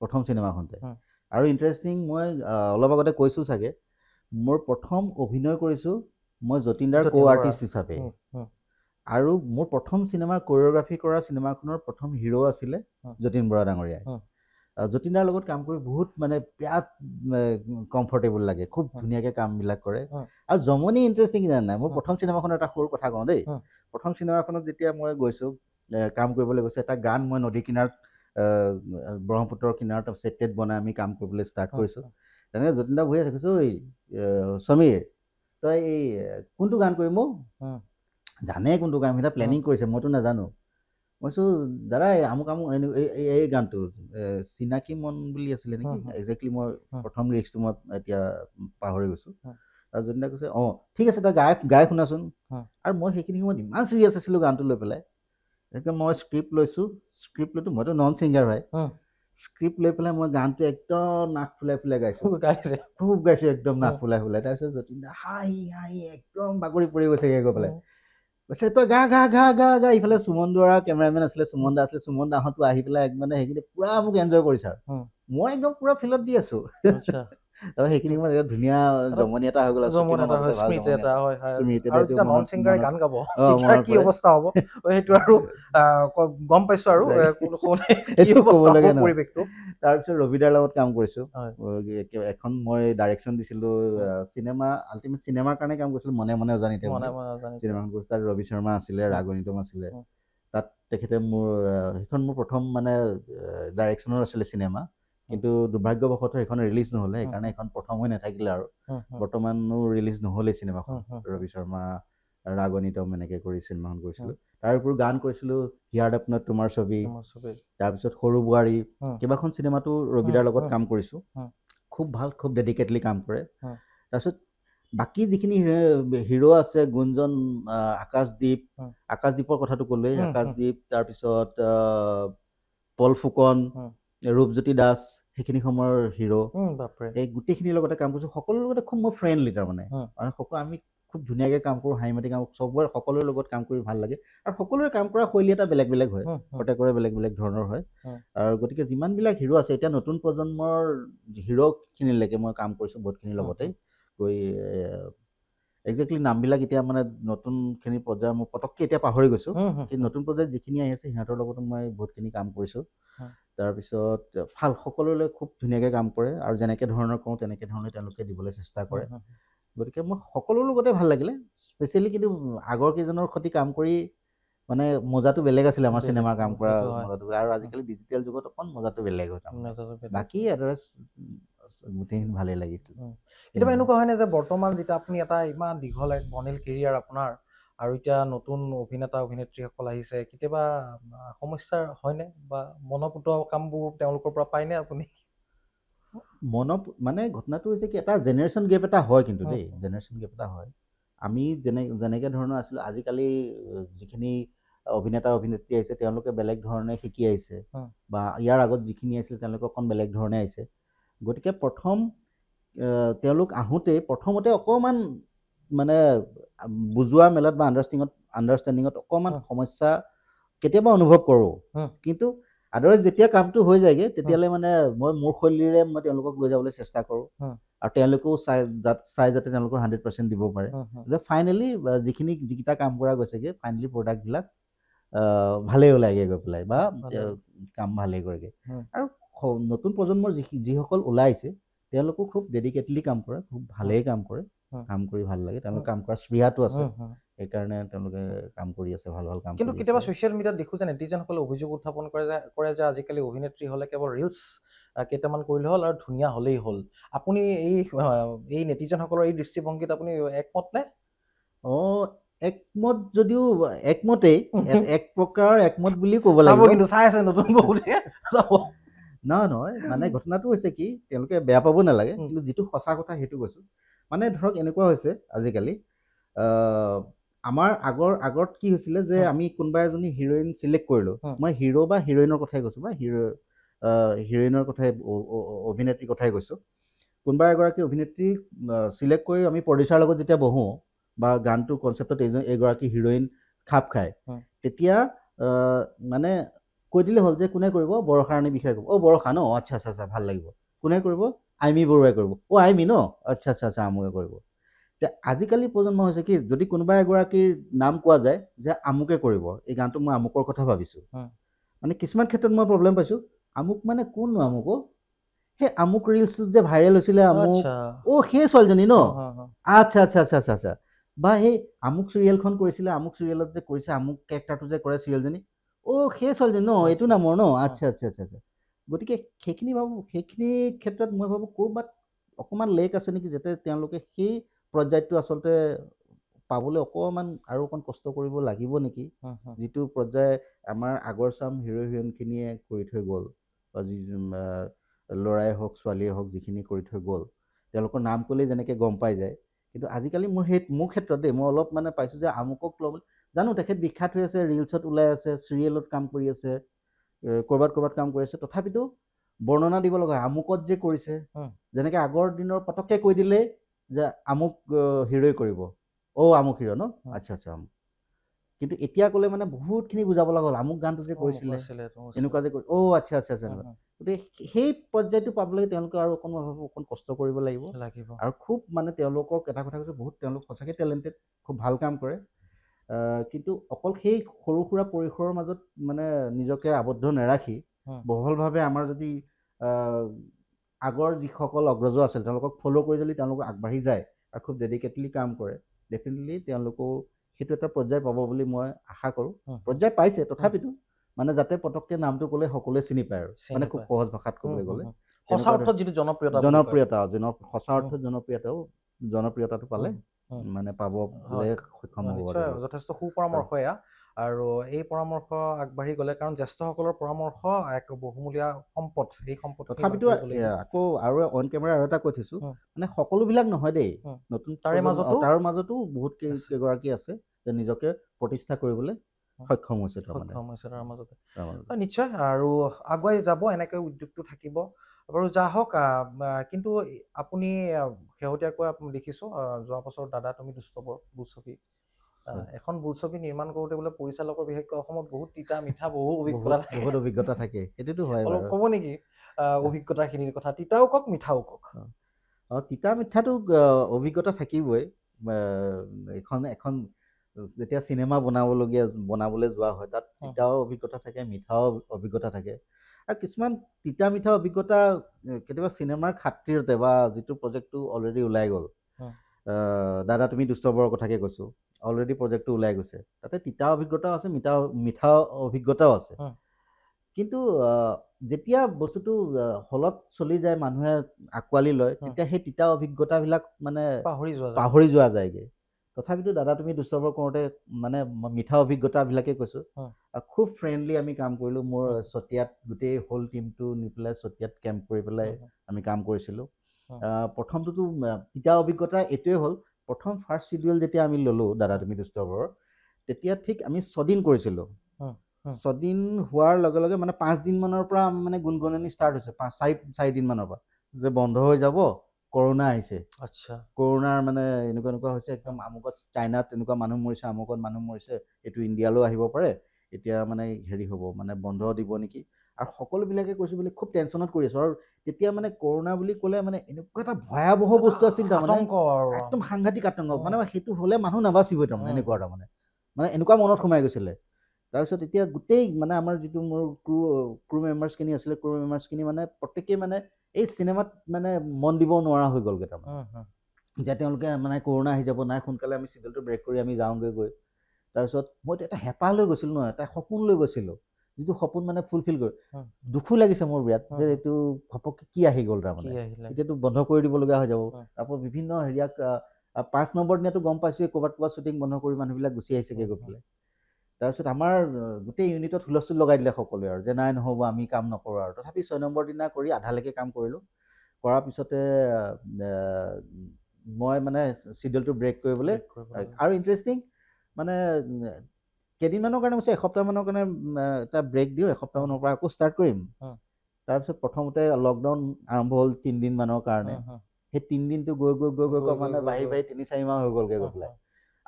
প্ৰথম চিনেমাখনতে আৰু ইণ্টাৰেষ্টিং মই অলপ আগতে কৈছোঁ চাগে মোৰ প্ৰথম অভিনয় কৰিছোঁ মই যতীন দাৰ কো আৰ্টিষ্ট হিচাপে আৰু মোৰ প্ৰথম চিনেমাৰ কোৰিঅ'গ্ৰাফি কৰা চিনেমাখনৰ প্ৰথম হিৰ' আছিলে যতীন বৰা ডাঙৰীয়াই যতীন দাৰ লগত কাম কৰি বহুত মানে বিৰাট কমফৰ্টেবল লাগে খুব ধুনীয়াকৈ কামবিলাক কৰে আৰু জমনি ইণ্টাৰেষ্টিং জানা নাই মোৰ প্ৰথম চিনেমাখনৰ এটা সৰু কথা কওঁ দেই প্ৰথম চিনেমাখনত যেতিয়া মই গৈছোঁ কাম কৰিবলৈ গৈছোঁ এটা গান মই নদী কিনাৰত ব্ৰহ্মপুত্ৰৰ কিনাৰত ছেটেট বনাই আমি কাম কৰিবলৈ ষ্টাৰ্ট কৰিছোঁ তেনেকৈ যতীন দা বহি আছে কৈছোঁ ঐ সমীৰ তই এই কোনটো গান কৰিম জানে কোনটো গান এটা প্লেনিং কৰিছে মইতো নাজানো মই কৈছোঁ দাদা আমুক এই গানটো চিনাকি মন বুলি আছিলে নেকি একজেক্টলি মই প্ৰথম লিৰিক্সটো মই এতিয়া পাহৰি গৈছোঁ আৰু যতীন দাই কৈছে ঠিক আছে তই গাই শুনাচোন আৰু মই সেইখিনি সময়ত ইমান চিৰিয়াছ আছিলোঁ গানটো লৈ পেলাই একদম মই স্ক্ৰিপ্ট লৈছোঁ মইতো নন ছিংগাৰ হয় স্ক্ৰিপ্ট লৈ পেলাই মই গানটো একদম নাক ফুলাই গাইছোঁ খুব গাইছোঁ একদম নাক ফুলাই তাৰপিছত যতীন দা হাঁহি একদম বাগৰি পৰি গৈছেগৈ গৈ পেলাই কৈছে তই গা ইফালে সুমন দুৱাৰা কেমেৰামেন আছিলে সুমন দাহঁতো আহি পেলাই মানে সেইখিনি পুৰা মোক এনজয় কৰিছে আৰু মই একদম পুৰা ফিল্ডত দি আছোঁ সেইখিনি সময়ত ধুনীয়া জমনি এটা হৈ গ'ল গম পাইছোঁ আৰু তাৰপিছত ৰবিদাৰ লগত কাম কৰিছোঁ এখন মই ডাইৰেকশ্যন দিছিলোঁ চিনেমা আল্টিমেট চিনেমাৰ কাৰণে কাম কৰিছিলোঁ মনে মনে অজানিতে চিনেমাখন কৰিছোঁ তাত ৰবি শৰ্মা আছিলে ৰাঘৱ নিতম আছিলে তাত তেখেতে মোৰ সেইখন মোৰ প্ৰথম মানে ডাইৰেকশ্যনৰ আছিলে চিনেমা, কিন্তু দুৰ্ভাগ্যবশতঃ সেইখন ৰিলিজ নহ'লে, সেইকাৰণে সেইখন প্ৰথম হৈ নাথাকিলে আৰু বৰ্তমানো ৰিলিজ নহ'লেই চিনেমাখন। ৰবি শৰ্মা ৰাগণিতম এনেকৈ কৰি চিনেমাখন কৰিছিলোঁ। তাৰ উপৰিও গান কৰিছিলোঁ হিয়াৰ দপনত তোমাৰ ছবি, তাৰপিছত সৰু বোৱাৰী, কেইবাখন চিনেমাতো ৰবিদাৰ লগত কাম কৰিছোঁ। খুব ভাল, খুব ডেডিকেটলি কাম কৰে। তাৰপিছত বাকী যিখিনি হিৰো আছে, গুঞ্জন, আকাশদ্বীপৰ কথাটো ক'লোৱেই, আকাশদ্বীপ, তাৰপিছত পল ফুকন, ৰূপজ্যোতি দাস, সেইখিনি সময়ৰ হিৰো, এই গোটেইখিনিৰ লগতে কাম কৰিছোঁ। সকলোৰে লগতে খুব মই ফ্ৰেণ্ডলি, তাৰমানে আমি খুব ধুনীয়াকৈ কাম কৰোঁ, হাঁহি মাতি কাম কৰোঁ, চবৰে সকলোৰে লগত কাম কৰি ভাল লাগে। আৰু সকলোৰে কাম কৰা শৈলী এটা বেলেগ বেলেগ হয়, প্ৰত্যেকৰে বেলেগ বেলেগ ধৰণৰ হয়। আৰু গতিকে যিমানবিলাক হিৰো আছে, এতিয়া নতুন প্ৰজন্মৰ হিৰোখিনিলৈকে মই কাম কৰিছোঁ বহুতখিনিৰ লগতেই গৈ। একজেক্টলি নামবিলাক এতিয়া মানে নতুনখিনি পৰ্যায়ৰ মই পটককৈ এতিয়া পাহৰি গৈছোঁ, কিন্তু নতুন পৰ্যায়ত যিখিনি আহি আছে সিহঁতৰ লগতো মই বহুতখিনি কাম কৰিছোঁ। তাৰপিছত ভাল, সকলোলৈ খুব ধুনীয়াকৈ কাম কৰে, আৰু যেনেকৈ ধৰণৰ কওঁ তেনেকৈ ধৰণে তেওঁলোকে দিবলৈ চেষ্টা কৰে। গতিকে মই সকলোৰে লগতে ভাল লাগিলে। স্পেচিয়েলি কিন্তু আগৰ কেইজনৰ সৈতে কাম কৰি মানে মজাটো বেলেগ আছিলে, আমাৰ চিনেমাৰ কাম কৰা মজাটো। আৰু আজিকালি ডিজিটেল যুগত অকণ মজাটো বেলেগ হয়, বাকী আদাৰ্ছ গোটেইখিনি ভালেই লাগিছিল। কেতিয়াবা এনেকুৱা হয়নে যে বৰ্তমান যেতিয়া আপুনি এটা ইমান দীঘল এক বৰ্ণিল কেৰিয়াৰ আপোনাৰ, আৰু এতিয়া নতুন অভিনেতা অভিনেত্ৰীসকল আহিছে, কেতিয়াবা সমস্যাৰ হয়নে, বা মনপুত কামবোৰ তেওঁলোকৰ পৰা পায়নে আপুনি? মানে ঘটনাটো হৈছে কি, এটা জেনেৰেশ্যন গেপ এটা হয়, কিন্তু দেই জেনেৰেশ্যন গেপ এটা হয়। আমি যেনেকৈ ধৰণৰ আছিলোঁ, আজিকালি যিখিনি অভিনেতা অভিনেত্ৰী আহিছে তেওঁলোকে বেলেগ ধৰণে শিকি আহিছে, বা ইয়াৰ আগত যিখিনি আহিছিলে তেওঁলোকে অকণ বেলেগ ধৰণে আহিছে। গতিকে তেওঁলোক আহোঁতে প্ৰথমতে অকণমান মানে বুজোৱা মেলাত বা আণ্ডাৰষ্টেণ্ডিঙত অকণমান সমস্যা কেতিয়াবা অনুভৱ কৰোঁ, কিন্তু আদাৰৱাইজ যেতিয়া কামটো হৈ যায়গৈ তেতিয়ালৈ মানে মই মোৰ শৈলীৰে মই তেওঁলোকক লৈ যাবলৈ চেষ্টা কৰোঁ, আৰু তেওঁলোকেও চাই যাতে তেওঁলোকৰ 100% দিব পাৰে। ফাইনেলি যিকেইটা কাম কৰা গৈছেগৈ, ফাইনেলি প্ৰডাক্টবিলাক ভালেই ওলাইগৈ গৈ পেলাই, বা কাম ভালেই কৰেগৈ। আৰু নতুন প্ৰজন্মৰ যিসকল ওলাইছে তেওঁলোকো খুব ডেডিকেটলি কাম কৰে, খুব ভালেই কাম কৰে, কাম কৰি ভাল লাগে। তেওঁলোকে কাম কৰা স্পৃহাটো আছে, সেইকাৰণে তেওঁলোকে কাম কৰি আছে, ভাল ভাল কাম। কিন্তু কেতিয়াবা ছ'চিয়েল মিডিয়াত দেখোঁ যে নেটিজনসকলে অভিযোগ উত্থাপন কৰে যে আজিকালি অভিনেত্ৰী হ'লে কেৱল ৰিলছ কেইটামান কৰিলে হ'ল আৰু ধুনীয়া হ'লেই হ'ল। আপুনি এই নেটিজনসকলৰ এই দৃষ্টিভংগীত আপুনি একমত নে? একমত যদিও একমতেই, এক প্ৰকাৰ একমত বুলি ক'ব লাগিব। কিন্তু চাই আছে নতুন বহুতে চাব। নহয়, মানে ঘটনাটো হৈছে কি, তেওঁলোকে বেয়া পাব নালাগে, কিন্তু যিটো সঁচা কথা সেইটো কৈছোঁ। মানে ধৰক এনেকুৱা হৈছে আজিকালি, আমাৰ আগত কি হৈছিলে যে আমি কোনোবা এজনী হিৰ'ইন চিলেক্ট কৰিলোঁ, মই হিৰ' বা হিৰ'ইনৰ কথাই কৈছোঁ, বা হিৰ'ইনৰ কথাই অভিনেত্ৰীৰ কথাই কৈছোঁ। কোনোবা এগৰাকী অভিনেত্ৰী চিলেক্ট কৰি আমি প্ৰডিউচাৰৰ লগত যেতিয়া বহোঁ, বা গানটোৰ কনচেপ্টত এগৰাকী হিৰ'ইন খাপ খায়, তেতিয়া মানে কৈ দিলে হ'ল যে কোনে কৰিব, বৰষা ৰাণীৰ বিষয়ে ক'ব। বৰষা ন, আচ্ছা আচ্ছা আচ্ছা, ভাল লাগিব। কোনে কৰিব, আইমি বৰুৱাই কৰিব। আইমি ন, আচ্ছা আচ্ছা আচ্ছা, আমুকে কৰিব। এতিয়া আজিকালি প্ৰজন্ম হৈছে কি, যদি কোনোবা এগৰাকীৰ নাম কোৱা যায় যে আমুকে কৰিব, এই গানটো মই আমুকৰ কথা ভাবিছোঁ, মানে কিছুমান ক্ষেত্ৰত মই প্ৰব্লেম পাইছোঁ। আমুক মানে কোননো আমুক? সেই আমুক ৰিলছটো যে ভাইৰেল হৈছিলে, আমুক সেই ছোৱালীজনী ন, আচ্ছা আচ্ছা আচ্ছা আচ্ছা আচ্ছা, বা সেই আমুক চিৰিয়েলখন কৰিছিলে, আমুক চিৰিয়েলত যে কৰিছে, আমুক কেৰেক্টাৰটো যে কৰে চিৰিয়েলজনী, সেই ছোৱালীজনী ন, এইটো নামৰ ন, আচ্ছা আচ্ছা আচ্ছা আচ্ছা। গতিকে সেইখিনি ক্ষেত্ৰত মই ভাবোঁ ক'ৰবাত অকণমান লেক আছে নেকি, যাতে তেওঁলোকে সেই পৰ্যায়টো আচলতে পাবলৈ আৰু অকণ কষ্ট কৰিব লাগিব নেকি, যিটো পৰ্যায় আমাৰ আগৰ চাম হিৰ' হিৰইনখিনিয়ে কৰি থৈ গ'ল, বা ল'ৰাই হওক ছোৱালীয়ে হওক যিখিনি কৰি থৈ গ'ল, তেওঁলোকৰ নাম ক'লেই যেনেকৈ গম পাই যায়। কিন্তু আজিকালি মোৰ ক্ষেত্ৰত দেই, মই অলপ মানে পাইছোঁ যে আমুকক ল'বলৈ, জানো তেখেত বিখ্যাত হৈ আছে, ৰিলছত ওলাই আছে, চিৰিয়েলত কাম কৰি আছে, ক'ৰবাত কাম কৰি আছে, তথাপিতো বৰ্ণনা দিব লগা হয়, আমুকত যে কৰিছে। যেনেকৈ আগৰ দিনৰ পটককৈ কৈ দিলে যে আমুক হিৰ'ই কৰিব, আমুক হিৰ' ন, আচ্ছা আচ্ছা আমুক। কিন্তু এতিয়া ক'লে মানে বহুতখিনি বুজাব লগা হ'ল, আমুক গানটো যে কৰিছিলে, এনেকুৱা যে আচ্ছা আচ্ছা আচ্ছা। গতিকে সেই পৰ্যায়টো পাবলৈ তেওঁলোকে আৰু অকণ কষ্ট কৰিব লাগিব। আৰু খুব মানে তেওঁলোকক এটা কথা কৈছোঁ, তেওঁলোক সঁচাকৈ টেলেণ্টেড, খুব ভাল কাম কৰে। কিন্তু অকল সেই সৰু সুৰা পৰিসৰৰ মাজত মানে নিজকে আবদ্ধ নাৰাখি বহলভাৱে আমাৰ যদি আগৰ যিসকল অগ্ৰজ আছিল তেওঁলোকক ফ'ল' কৰি যদি তেওঁলোক আগবাঢ়ি যায় আৰু খুব ডেডিকেটলি কাম কৰে, ডেফিনেটলি তেওঁলোকেও সেইটো এটা পৰ্যায় পাব বুলি মই আশা কৰোঁ। পৰ্যায় পাইছে, তথাপিতো মানে যাতে পটককৈ নামটো ক'লে সকলোৱে চিনি পায় আৰু মানে খুব সহজ ভাষাত ক'বলৈ গ'লে সঁচা অৰ্থত যিটো সঁচা অৰ্থত জনপ্ৰিয়তাটো পালে মানে পাবলৈ সক্ষম হ'ব। যথেষ্ট সুপৰামৰ্শ এয়া, আৰু এই পৰামৰ্শ আগবাঢ়ি গ'লে, কাৰণ জ্যেষ্ঠসকলৰ পৰামৰ্শ এক বহুমূলীয়া সম্পদ, এই সম্পদ। তথাপিতো আকৌ আৰু অন কেমেৰা আৰু এটা কৈ থৈছোঁ, মানে সকলোবিলাক নহয় দেই, নতুন তাৰ মাজতো বহুত কেইগৰাকী আছে যে নিজকে প্ৰতিষ্ঠা কৰিবলৈ সক্ষম হৈছে তাৰ মাজতে। নিশ্চয়, আৰু আগুৱাই যাব এনেকৈ উদ্যোগটো থাকিব বাৰু, যা হওক। কিন্তু আপুনি শেহতীয়াকৈ আপুনি দেখিছোঁ যোৱা বছৰ দাদা তুমি দুষ্টবৰ বোলছবি, এখন বোলছবি নিৰ্মাণ কৰোঁতে বোলে পৰিচালকৰ বিশেষকৈ অসমত বহুত তিতা মিঠা বহুত অভিজ্ঞতা থাকে। সেইটোতো হয়। অলপ ক'ব নেকি অভিজ্ঞতাখিনিৰ কথা? তিতাও কওক, মিঠাও কওক। তিতা মিঠাটো অভিজ্ঞতা থাকিবই। এখন যেতিয়া চিনেমা বনাবলৈ যোৱা হয়, তাত তিতাও অভিজ্ঞতা থাকে, মিঠাও অভিজ্ঞতা থাকে। আৰু কিছুমান তিতা মিঠা অভিজ্ঞতা কেতিয়াবা চিনেমাৰ খাতিৰতে বা যিটো প্ৰজেক্টটো অলৰেডি ওলাই গ'ল, দাদা তুমি দুষ্টবৰৰ কথাকে কৈছোঁ, অলৰেডি প্ৰজেক্টটো ওলাই গৈছে, তাতে তিতা অভিজ্ঞতাও আছে, মিঠা অভিজ্ঞতাও আছে। কিন্তু যেতিয়া বস্তুটো হলত চলি যায়, মানুহে আঁকোৱালি লয়, তেতিয়া সেই তিতা অভিজ্ঞতাবিলাক মানে পাহৰি যোৱা যায়গৈ। তথাপিতো দাদা তুমি দুষ্টবৰ কৰোঁতে মানে মিঠা অভিজ্ঞতাবিলাকে কৈছোঁ। খুব ফ্ৰেণ্ডলি আমি কাম কৰিলোঁ। মোৰ চতিয়াত গোটেই হোল টিমটো নি পেলাই চতিয়াত কেম্প কৰি পেলাই আমি কাম কৰিছিলোঁ। প্ৰথমটোতো তিতা অভিজ্ঞতা এইটোৱে হ'ল, প্ৰথম ফাৰ্ষ্ট চিডিউল যেতিয়া আমি ল'লোঁ দাদা তুমি দুষ্টবৰ, তেতিয়া ঠিক আমি 6 দিন কৰিছিলোঁ। 6 দিন হোৱাৰ লগে লগে মানে 5 দিনমানৰ পৰা মানে গুণগুণনি ষ্টাৰ্ট হৈছে, 4 দিনমানৰ পৰা যে বন্ধ হৈ যাব, কৰোণা আহিছে। আচ্ছা, কৰোণাৰ মানে এনেকুৱা হৈছে, একদম আমুকত চাইনাত এনেকুৱা মানুহ মৰিছে, আমুকত মানুহ মৰিছে, এইটো ইণ্ডিয়ালৈ আহিব পাৰে, এতিয়া মানে হেৰি হ'ব, মানে বন্ধ দিব নেকি। আৰু সকলোবিলাকে কৈছোঁ বুলি খুব টেনশ্যনত কৰি আছোঁ। আৰু তেতিয়া মানে কৰোণা বুলি ক'লে মানে এনেকুৱা এটা ভয়াৱহ বস্তু আছিল, তাৰমানে একদম সাংঘাতিক আতংক, মানে সেইটো হ'লে মানুহ নাবাচিবই তাৰমানে, এনেকুৱা তাৰমানে মানে এনেকুৱা মনত সোমাই গৈছিলে। তাৰপিছত এতিয়া গোটেই মানে আমাৰ যিটো মোৰ ক্ৰু মেম্বাৰ্ছখিনি আছিলে, ক্ৰু মেম্বাৰ্ছখিনি মানে প্ৰত্যেকেই মানে এই চিনেমাত মানে মন দিব নোৱাৰা হৈ গ'লগৈ তাৰমানে, যে তেওঁলোকে মানে কৰোণা আহি যাব, নাই সোনকালে আমি চিডিউলটো ব্ৰেক কৰি আমি যাওঁগৈ গৈ। তাৰপিছত মইতো এটা হেঁপাহ লৈ গৈছিলোঁ নহয়, এটা সপোন লৈ গৈছিলোঁ, যিটো সপোন মানে ফুলফিল কৰি দুখো লাগিছে মোৰ বিৰাট, যে এইটো ঘপককৈ কি আহি গ'ল তাৰমানে, এতিয়াতো বন্ধ কৰি দিবলগীয়া হৈ যাব। তাৰপৰা বিভিন্ন হেৰিয়াক 5 নম্বৰ দিনাতো গম পাইছোঁ ক'ৰবাত শ্বুটিং বন্ধ কৰি মানুহবিলাক গুচি আহিছেগৈ গৈ পেলাই। তাৰপিছত আমাৰ গোটেই ইউনিটত হুলস্থুল লগাই দিলে সকলোৱে, আৰু যে নাই নহ'ব, আমি কাম নকৰোঁ আৰু। তথাপি 6 নম্বৰ দিনা কৰি আধালৈকে কাম কৰিলোঁ। কৰাৰ পিছতে মই মানে চিডিউলটো ব্ৰেক কৰিবলৈ, আৰু ইণ্টাৰেষ্টিং মানে কেইদিনমানৰ কাৰণে কৈছে, এসপ্তাহমানৰ কাৰণে এটা ব্ৰেক দিওঁ, এসপ্তাহমানৰ পৰা আকৌ ষ্টাৰ্ট কৰিম। তাৰপিছত প্ৰথমতে লকডাউন আৰম্ভ হ'ল 3 দিনমানৰ কাৰণে। সেই 3 দিনটো গৈ মানে বাঢ়ি 3-4 মাহ হৈ গ'লগৈ গৈ পেলাই।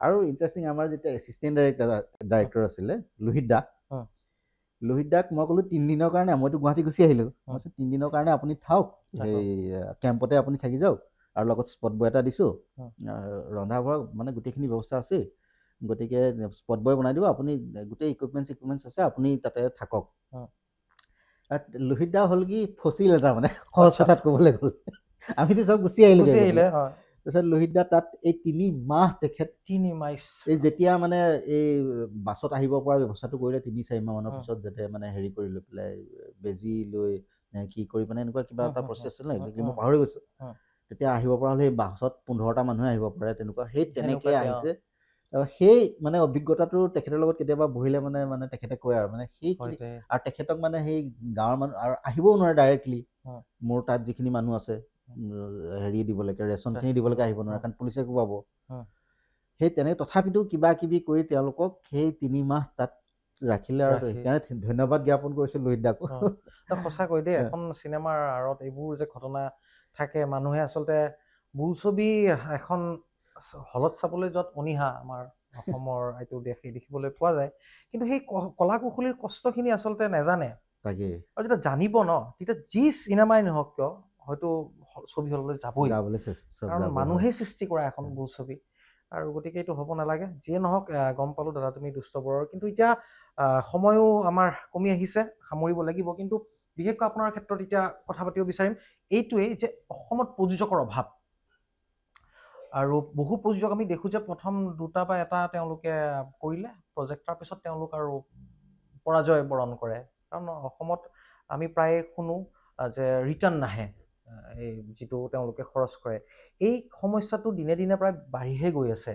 আৰু ইণ্টাৰেষ্টিং, আমাৰ যেতিয়া এছিষ্টেণ্ট ডাইৰেক্টৰ আছিলে লোহিত দাক মই ক'লোঁ 3 দিনৰ কাৰণে, মইতো গুৱাহাটী গুচি আহিলোঁ, মই কৈছোঁ 3 দিনৰ কাৰণে আপুনি থাকক, সেই কেম্পতে আপুনি থাকি যাওক, আৰু লগত স্পট বয় এটা দিছোঁ, ৰন্ধা বঢ়া মানে গোটেইখিনি ব্যৱস্থা আছেই, গতিকে স্পট বয় বনাই দিব, আপুনি গোটেই ইকুইপমেণ্টছ আছে, আপুনি তাতে থাকক। লোহিত দা হ'ল কি ফচিল এটা, মানে সহজ কথাত ক'বলৈ গ'লে আমিতো চব গুচি আহিলোঁ। তাৰপিছত লোহিত দা তাত এই 3 মাহ তেখেত এই যেতিয়া মানে এই বাছত আহিব পৰা ব্যৱস্থাটো কৰিলে, 3-4 মাহমানৰ পিছত যাতে মানে হেৰি কৰি লৈ পেলাই বেজী লৈ কি কৰি মানে এনেকুৱা কিবা এটা প্ৰচেছ আছিল, একজেক্টলি মই পাহৰি গৈছোঁ। তেতিয়া আহিব পৰা হ'লে, সেই বাছত 15টা মানুহে আহিব পাৰে, তেনেকুৱা সেই তেনেকৈ আহিছে। সেই মানে অভিজ্ঞতাটো তেখেতৰ লগত কেতিয়াবা বহিলে মানে তেখেতে কয় আৰু মানে সেই, আৰু তেখেতক মানে সেই গাঁৱৰ মানুহ আৰু আহিবও নোৱাৰে ডাইৰেক্টলি, মোৰ তাত যিখিনি মানুহ আছে হেৰি দিবলৈকে, ৰেচনখিনি দিবলৈকে আহিব নোৱাৰে, কাৰণ পুলিচে কোবাব। সেই তেনে তথাপিতো কিবা কিবি কৰি তেওঁলোকক সেই 3 মাহ তাত ৰাখিলে, আৰু সেইকাৰণে ধন্যবাদ জ্ঞাপন কৰিছোঁ লোহিত দাকো। সঁচাকৈ দেই, এখন চিনেমাৰ আঁৰত এইবোৰ যে ঘটনা থাকে, মানুহে আচলতে বোলছবি এখন হলত চাবলৈ যোৱাত অনীহা আমাৰ অসমৰ এইটো দেখিবলৈ পোৱা যায়, কিন্তু সেই কলা কুশলীৰ কষ্টখিনি আচলতে নাজানে। তাকে, আৰু যেতিয়া জানিব ন, তেতিয়া যি চিনেমাই নহওক কিয় হয়তো ছবি হললৈ যাবই, কাৰণ মানুহেই সৃষ্টি কৰা এখন বোলছবি, আৰু গতিকে এইটো হ'ব নালাগে। যিয়ে নহওক, গম পালোঁ দাদা তুমি দুষ্টবৰৰ, কিন্তু এতিয়া সময়ো আমাৰ কমি আহিছে, সামৰিব লাগিব। কিন্তু বিশেষকৈ আপোনাৰ ক্ষেত্ৰত এতিয়া কথা পাতিব বিচাৰিম এইটোৱেই যে অসমত প্ৰযোজকৰ অভাৱ। আৰু বহু প্ৰযোজক আমি দেখোঁ যে প্ৰথম দুটা বা এটা তেওঁলোকে কৰিলে প্ৰজেক্ট, তাৰপিছত তেওঁলোক আৰু পৰাজয় বৰণ কৰে। কাৰণ অসমত আমি প্ৰায়ে শুনো যে ৰিটাৰ্ণ নাহে এই যিটো তেওঁলোকে খৰচ কৰে। এই সমস্যাটো দিনে দিনে প্ৰায় বাঢ়িহে গৈ আছে।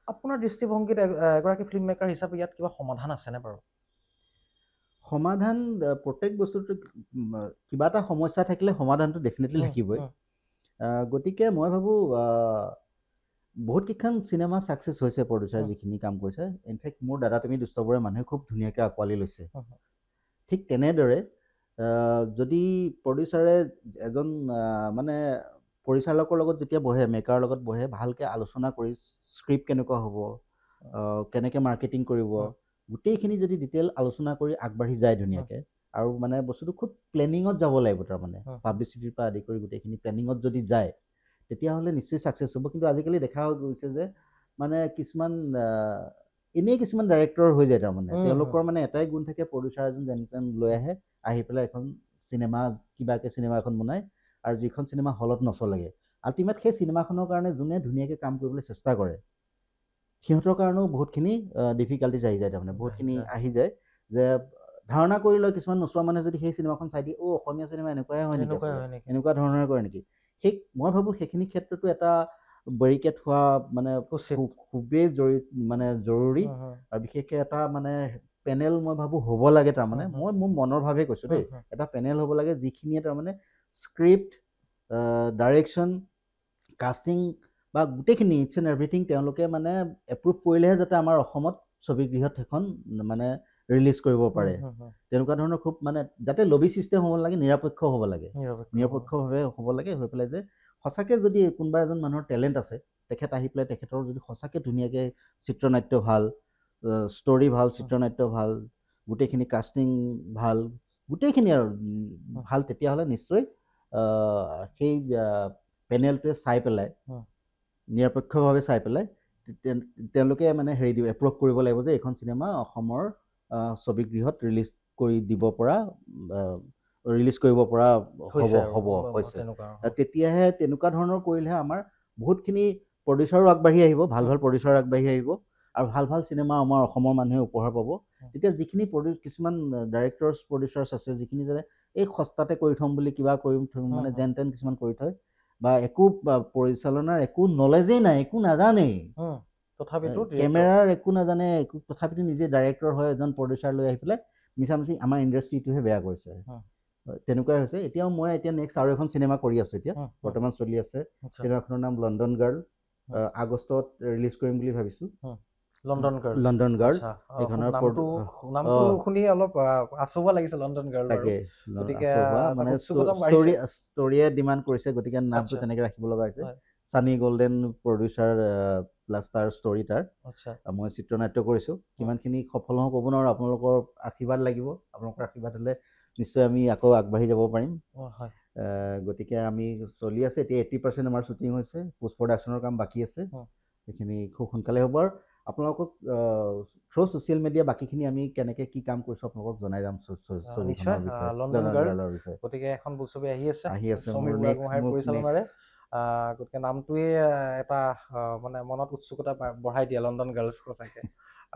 আপোনাৰ দৃষ্টিভংগীত এগৰাকী ফিল্ম মেকাৰ হিচাপে ইয়াত কিবা সমাধান আছেনে বাৰু? সমাধান প্ৰত্যেক বস্তুটো কিবা এটা সমস্যা থাকিলে সমাধানটো ডেফিনেটলি থাকিবই। গতিকে মই ভাবোঁ বহুত কেইখন চিনেমা ছাকচেছ হৈছে প্ৰডিউচাৰ যিখিনি কাম কৰিছে। ইনফেক্ট মোৰ দাদা তুমি দুষ্টবৰে মানুহে খুব ধুনীয়াকৈ আঁকোৱালি লৈছে। ঠিক তেনেদৰে যদি প্ৰডিউচাৰে এজন মানে পৰিচালকৰ লগত যেতিয়া বহে, মেকাৰৰ লগত বহে, ভালকৈ আলোচনা কৰি স্ক্ৰিপ্ট কেনেকুৱা হ'ব, কেনেকৈ মাৰ্কেটিং কৰিব, গোটেইখিনি যদি ডিটেইল আলোচনা কৰি আগবাঢ়ি যায় ধুনীয়াকৈ, আৰু মানে বস্তুটো খুব প্লেনিঙত যাব লাগিব। তাৰমানে পাব্লিচিটিৰ পৰা আদি কৰি গোটেইখিনি প্লেনিঙত যদি যায় তেতিয়াহ'লে নিশ্চয় ছাকচেছ হ'ব। কিন্তু আজিকালি দেখা গৈছে যে মানে কিছুমান এনেই কিছুমান ডাইৰেক্টৰ হৈ যায়। তাৰমানে তেওঁলোকৰ মানে এটাই গুণ থাকে, প্ৰডিউচাৰ এজন যেন তেন লৈ আহে, আহি পেলাই এখন চিনেমা কিবাকৈ চিনেমা এখন বনায়, আৰু যিখন চিনেমা হলত নচলেগৈ। আল্টিমেট সেই চিনেমাখনৰ কাৰণে যোনে ধুনীয়াকৈ কাম কৰিবলৈ চেষ্টা কৰে সিহঁতৰ কাৰণেও বহুতখিনি ডিফিকাল্টিজ আহি যায়। তাৰমানে বহুতখিনি আহি যায় যে ধাৰণা কৰি লয় কিছুমান নোচোৱা মানুহে যদি সেই চিনেমাখন চাই দিয়ে, অসমীয়া চিনেমা এনেকুৱাই হয় নেকি, এনেকুৱা ধৰণৰ কৰে নেকি। সেই মই ভাবোঁ সেইখিনি ক্ষেত্ৰতো এটা বেৰিকেড হোৱা মানে খুবেই জৰুৰী। আৰু বিশেষকৈ এটা মানে পেনেল মই ভাবোঁ হ'ব লাগে। তাৰমানে মই মোৰ মনৰ ভাৱে কৈছোঁ দেই, এটা পেনেল হ'ব লাগে যিখিনিয়ে তাৰমানে স্ক্ৰিপ্ট, ডাইৰেকশ্যন, কাষ্টিং বা গোটেইখিনি ইটছ এণ্ড এভৰিথিং তেওঁলোকে মানে এপ্ৰুভ কৰিলেহে যাতে আমাৰ অসমত ছবিগৃহত সেইখন মানে ৰিলিজ কৰিব পাৰে। তেনেকুৱা ধৰণৰ খুব মানে যাতে লবি ছিষ্টেম হ'ব লাগে, নিৰপেক্ষ হ'ব লাগে, নিৰপেক্ষভাৱে হ'ব লাগে। হৈ পেলাই যে সঁচাকৈ যদি কোনোবা এজন মানুহৰ টেলেণ্ট আছে, তেখেত আহি পেলাই তেখেতৰ যদি সঁচাকৈ ধুনীয়াকৈ চিত্ৰনাট্য ভাল, ষ্টৰি ভাল, চিত্ৰনাট্য ভাল, গোটেইখিনি কাষ্টিং ভাল, গোটেইখিনি আৰু ভাল, তেতিয়াহ'লে নিশ্চয় সেই পেনেলটোৱে চাই পেলাই নিৰপেক্ষভাৱে চাই পেলাই তেওঁলোকে মানে হেৰি দিব, এপ্ৰুভ কৰিব লাগিব যে এইখন চিনেমা অসমৰ ছবিগৃহত ৰিলিজ কৰিব পৰা হৈছে। তেতিয়াহে তেনেকুৱা ধৰণৰ কৰিলেহে আমাৰ বহুতখিনি প্ৰডিউচাৰো আগবাঢ়ি আহিব, ভাল ভাল প্ৰডিউচাৰ আগবাঢ়ি আহিব, আৰু ভাল ভাল চিনেমা আমাৰ অসমৰ মানুহে উপহাৰ পাব। তেতিয়া যিখিনি কিছুমান ডাইৰেক্টৰ্ছ প্ৰডিউচাৰ্ছ আছে যিখিনি যে এই সস্তাতে কৰি থ'ম বুলি কিবা কৰি মানে যেন তেন কিছুমান কৰি থয়, বা একো পৰিচালনাৰ একো নলেজেই নাই, একো নাজানেই, তথাপিতো কেমেৰাৰ একো নাজানে, তথাপিতো নিজে ডাইৰেক্টৰ হয় এজন প্ৰডিউচাৰ লৈ আহি পেলাই মিছামিছি আমাৰ ইণ্ডাষ্ট্ৰিটোহে বেয়া কৰিছে। তেনেকুৱাই হৈছে। এতিয়া নেক্সট আৰু এখন চিনেমা কৰি আছোঁ, এতিয়া বৰ্তমান চলি আছে। চিনেমাখনৰ নাম লণ্ডন গাৰ্ল। আগষ্টত ৰিলিজ কৰিম বুলি ভাবিছোঁ। লণ্ডন গাৰ্ল এইখনৰ নামটো শুনি অলপ আচৰিত লাগিছে। লণ্ডন গাৰ্ল তাকে মানে ষ্টৰিয়ে ডিমাণ্ড কৰিছে, গতিকে নামটো তেনেকৈ ৰাখিব লগা হৈছে। ছানী গল্ডেন প্ৰডিউচাৰ প্লাছ তাৰ ষ্টৰি তাৰ। মই চিত্ৰনাট্য কৰিছোঁ। কিমানখিনি সফল হওঁ ক'ব নোৱাৰোঁ, আপোনালোকৰ আশীৰ্বাদ লাগিব। আপোনালোকৰ আশীৰ্বাদ হ'লে নিশ্চয় আমি আকৌ আগবাঢ়ি যাব পাৰিম। গতিকে আমি চলি আছে এতিয়া 80% আমাৰ শ্বুটিং হৈছে, পোষ্ট প্ৰডাকশ্যনৰ কাম বাকী আছে। সেইখিনি খুব সোনকালে হ'ব। আৰু আপোনালোকক থ্ৰু ছ'চিয়েল মিডিয়া বাকীখিনি আমি কেনেকৈ কি কাম কৰিছোঁ আপোনালোকক জনাই যাম। গতিকে এখন বোলছবি আহি আছে সমীৰ বুঢ়াগোহাঁইৰ পৰিচালনাৰে। গতিকে নামটোৱে এটা মানে মনত উৎসুকতা বঢ়াই দিয়ে, লণ্ডন গাৰ্লছ। সঁচাকৈ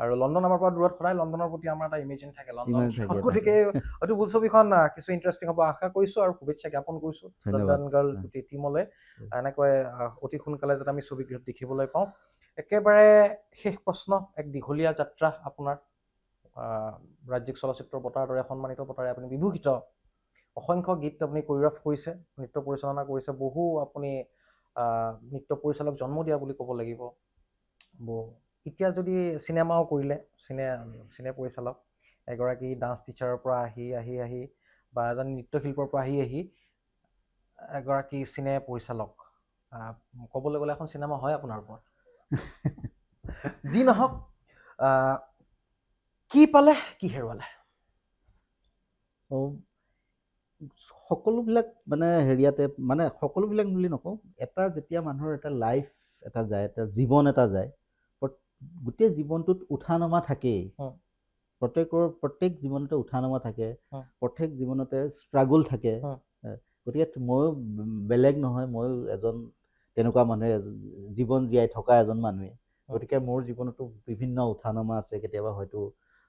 আৰু লণ্ডন আমাৰ পৰা দূৰত, সদায় লণ্ডনৰ প্ৰতি আমাৰ এটা ইমেজিন থাকে লণ্ডন। গতিকে হয়তো বোলছবিখন কিছু ইণ্টাৰেষ্টিং হ'ব আশা কৰিছোঁ, আৰু শুভেচ্ছা জ্ঞাপন কৰিছোঁ লণ্ডন গাৰ্ল গোটেই টীমলৈ। এনেকৈ অতি সোনকালে যাতে আমি ছবিগৃহত দেখিবলৈ পাওঁ। একেবাৰে শেষ প্ৰশ্ন, এক দীঘলীয়া যাত্ৰা আপোনাৰ, ৰাজ্যিক চলচ্চিত্ৰ বঁটাৰ দৰে সন্মানিত বঁটাৰে আপুনি বিভূষিত। অসংখ্য গীত আপুনি কোৰিঅগ্ৰাফ কৰিছে, নৃত্য পৰিচালনা কৰিছে, বহু আপুনি নৃত্য পৰিচালক জন্ম দিয়া বুলি ক'ব লাগিব। এতিয়া যদি চিনেমাও কৰিলে, চিনে পৰিচালক, এগৰাকী ডান্স টিচাৰৰ পৰা আহি বা এজন নৃত্যশিল্পৰ পৰা আহি এগৰাকী চিনে পৰিচালক, ক'বলৈ গ'লে এখন চিনেমা হয় আপোনাৰ ওপৰত। যি নহওক, কি পালে কি হেৰুৱালে? সকলোবিলাক মানে হেৰিয়াতে, মানে সকলোবিলাক বুলি নকওঁ, এটা যেতিয়া মানুহৰ এটা লাইফ এটা যায়, এটা জীৱন এটা যায়, গোটেই জীৱনটোত উঠা নমা থাকেই। প্ৰত্যেক জীৱনতে উঠা নমা থাকে, প্ৰত্যেক জীৱনতে ষ্ট্ৰাগল থাকে। গতিকে ময়ো বেলেগ নহয়, ময়ো এজন তেনেকুৱা মানুহে জীৱন জীয়াই থকা এজন মানুহে গতিকে মোৰ জীৱনতো বিভিন্ন উঠানমা আছে কেতিয়াবা হয়তো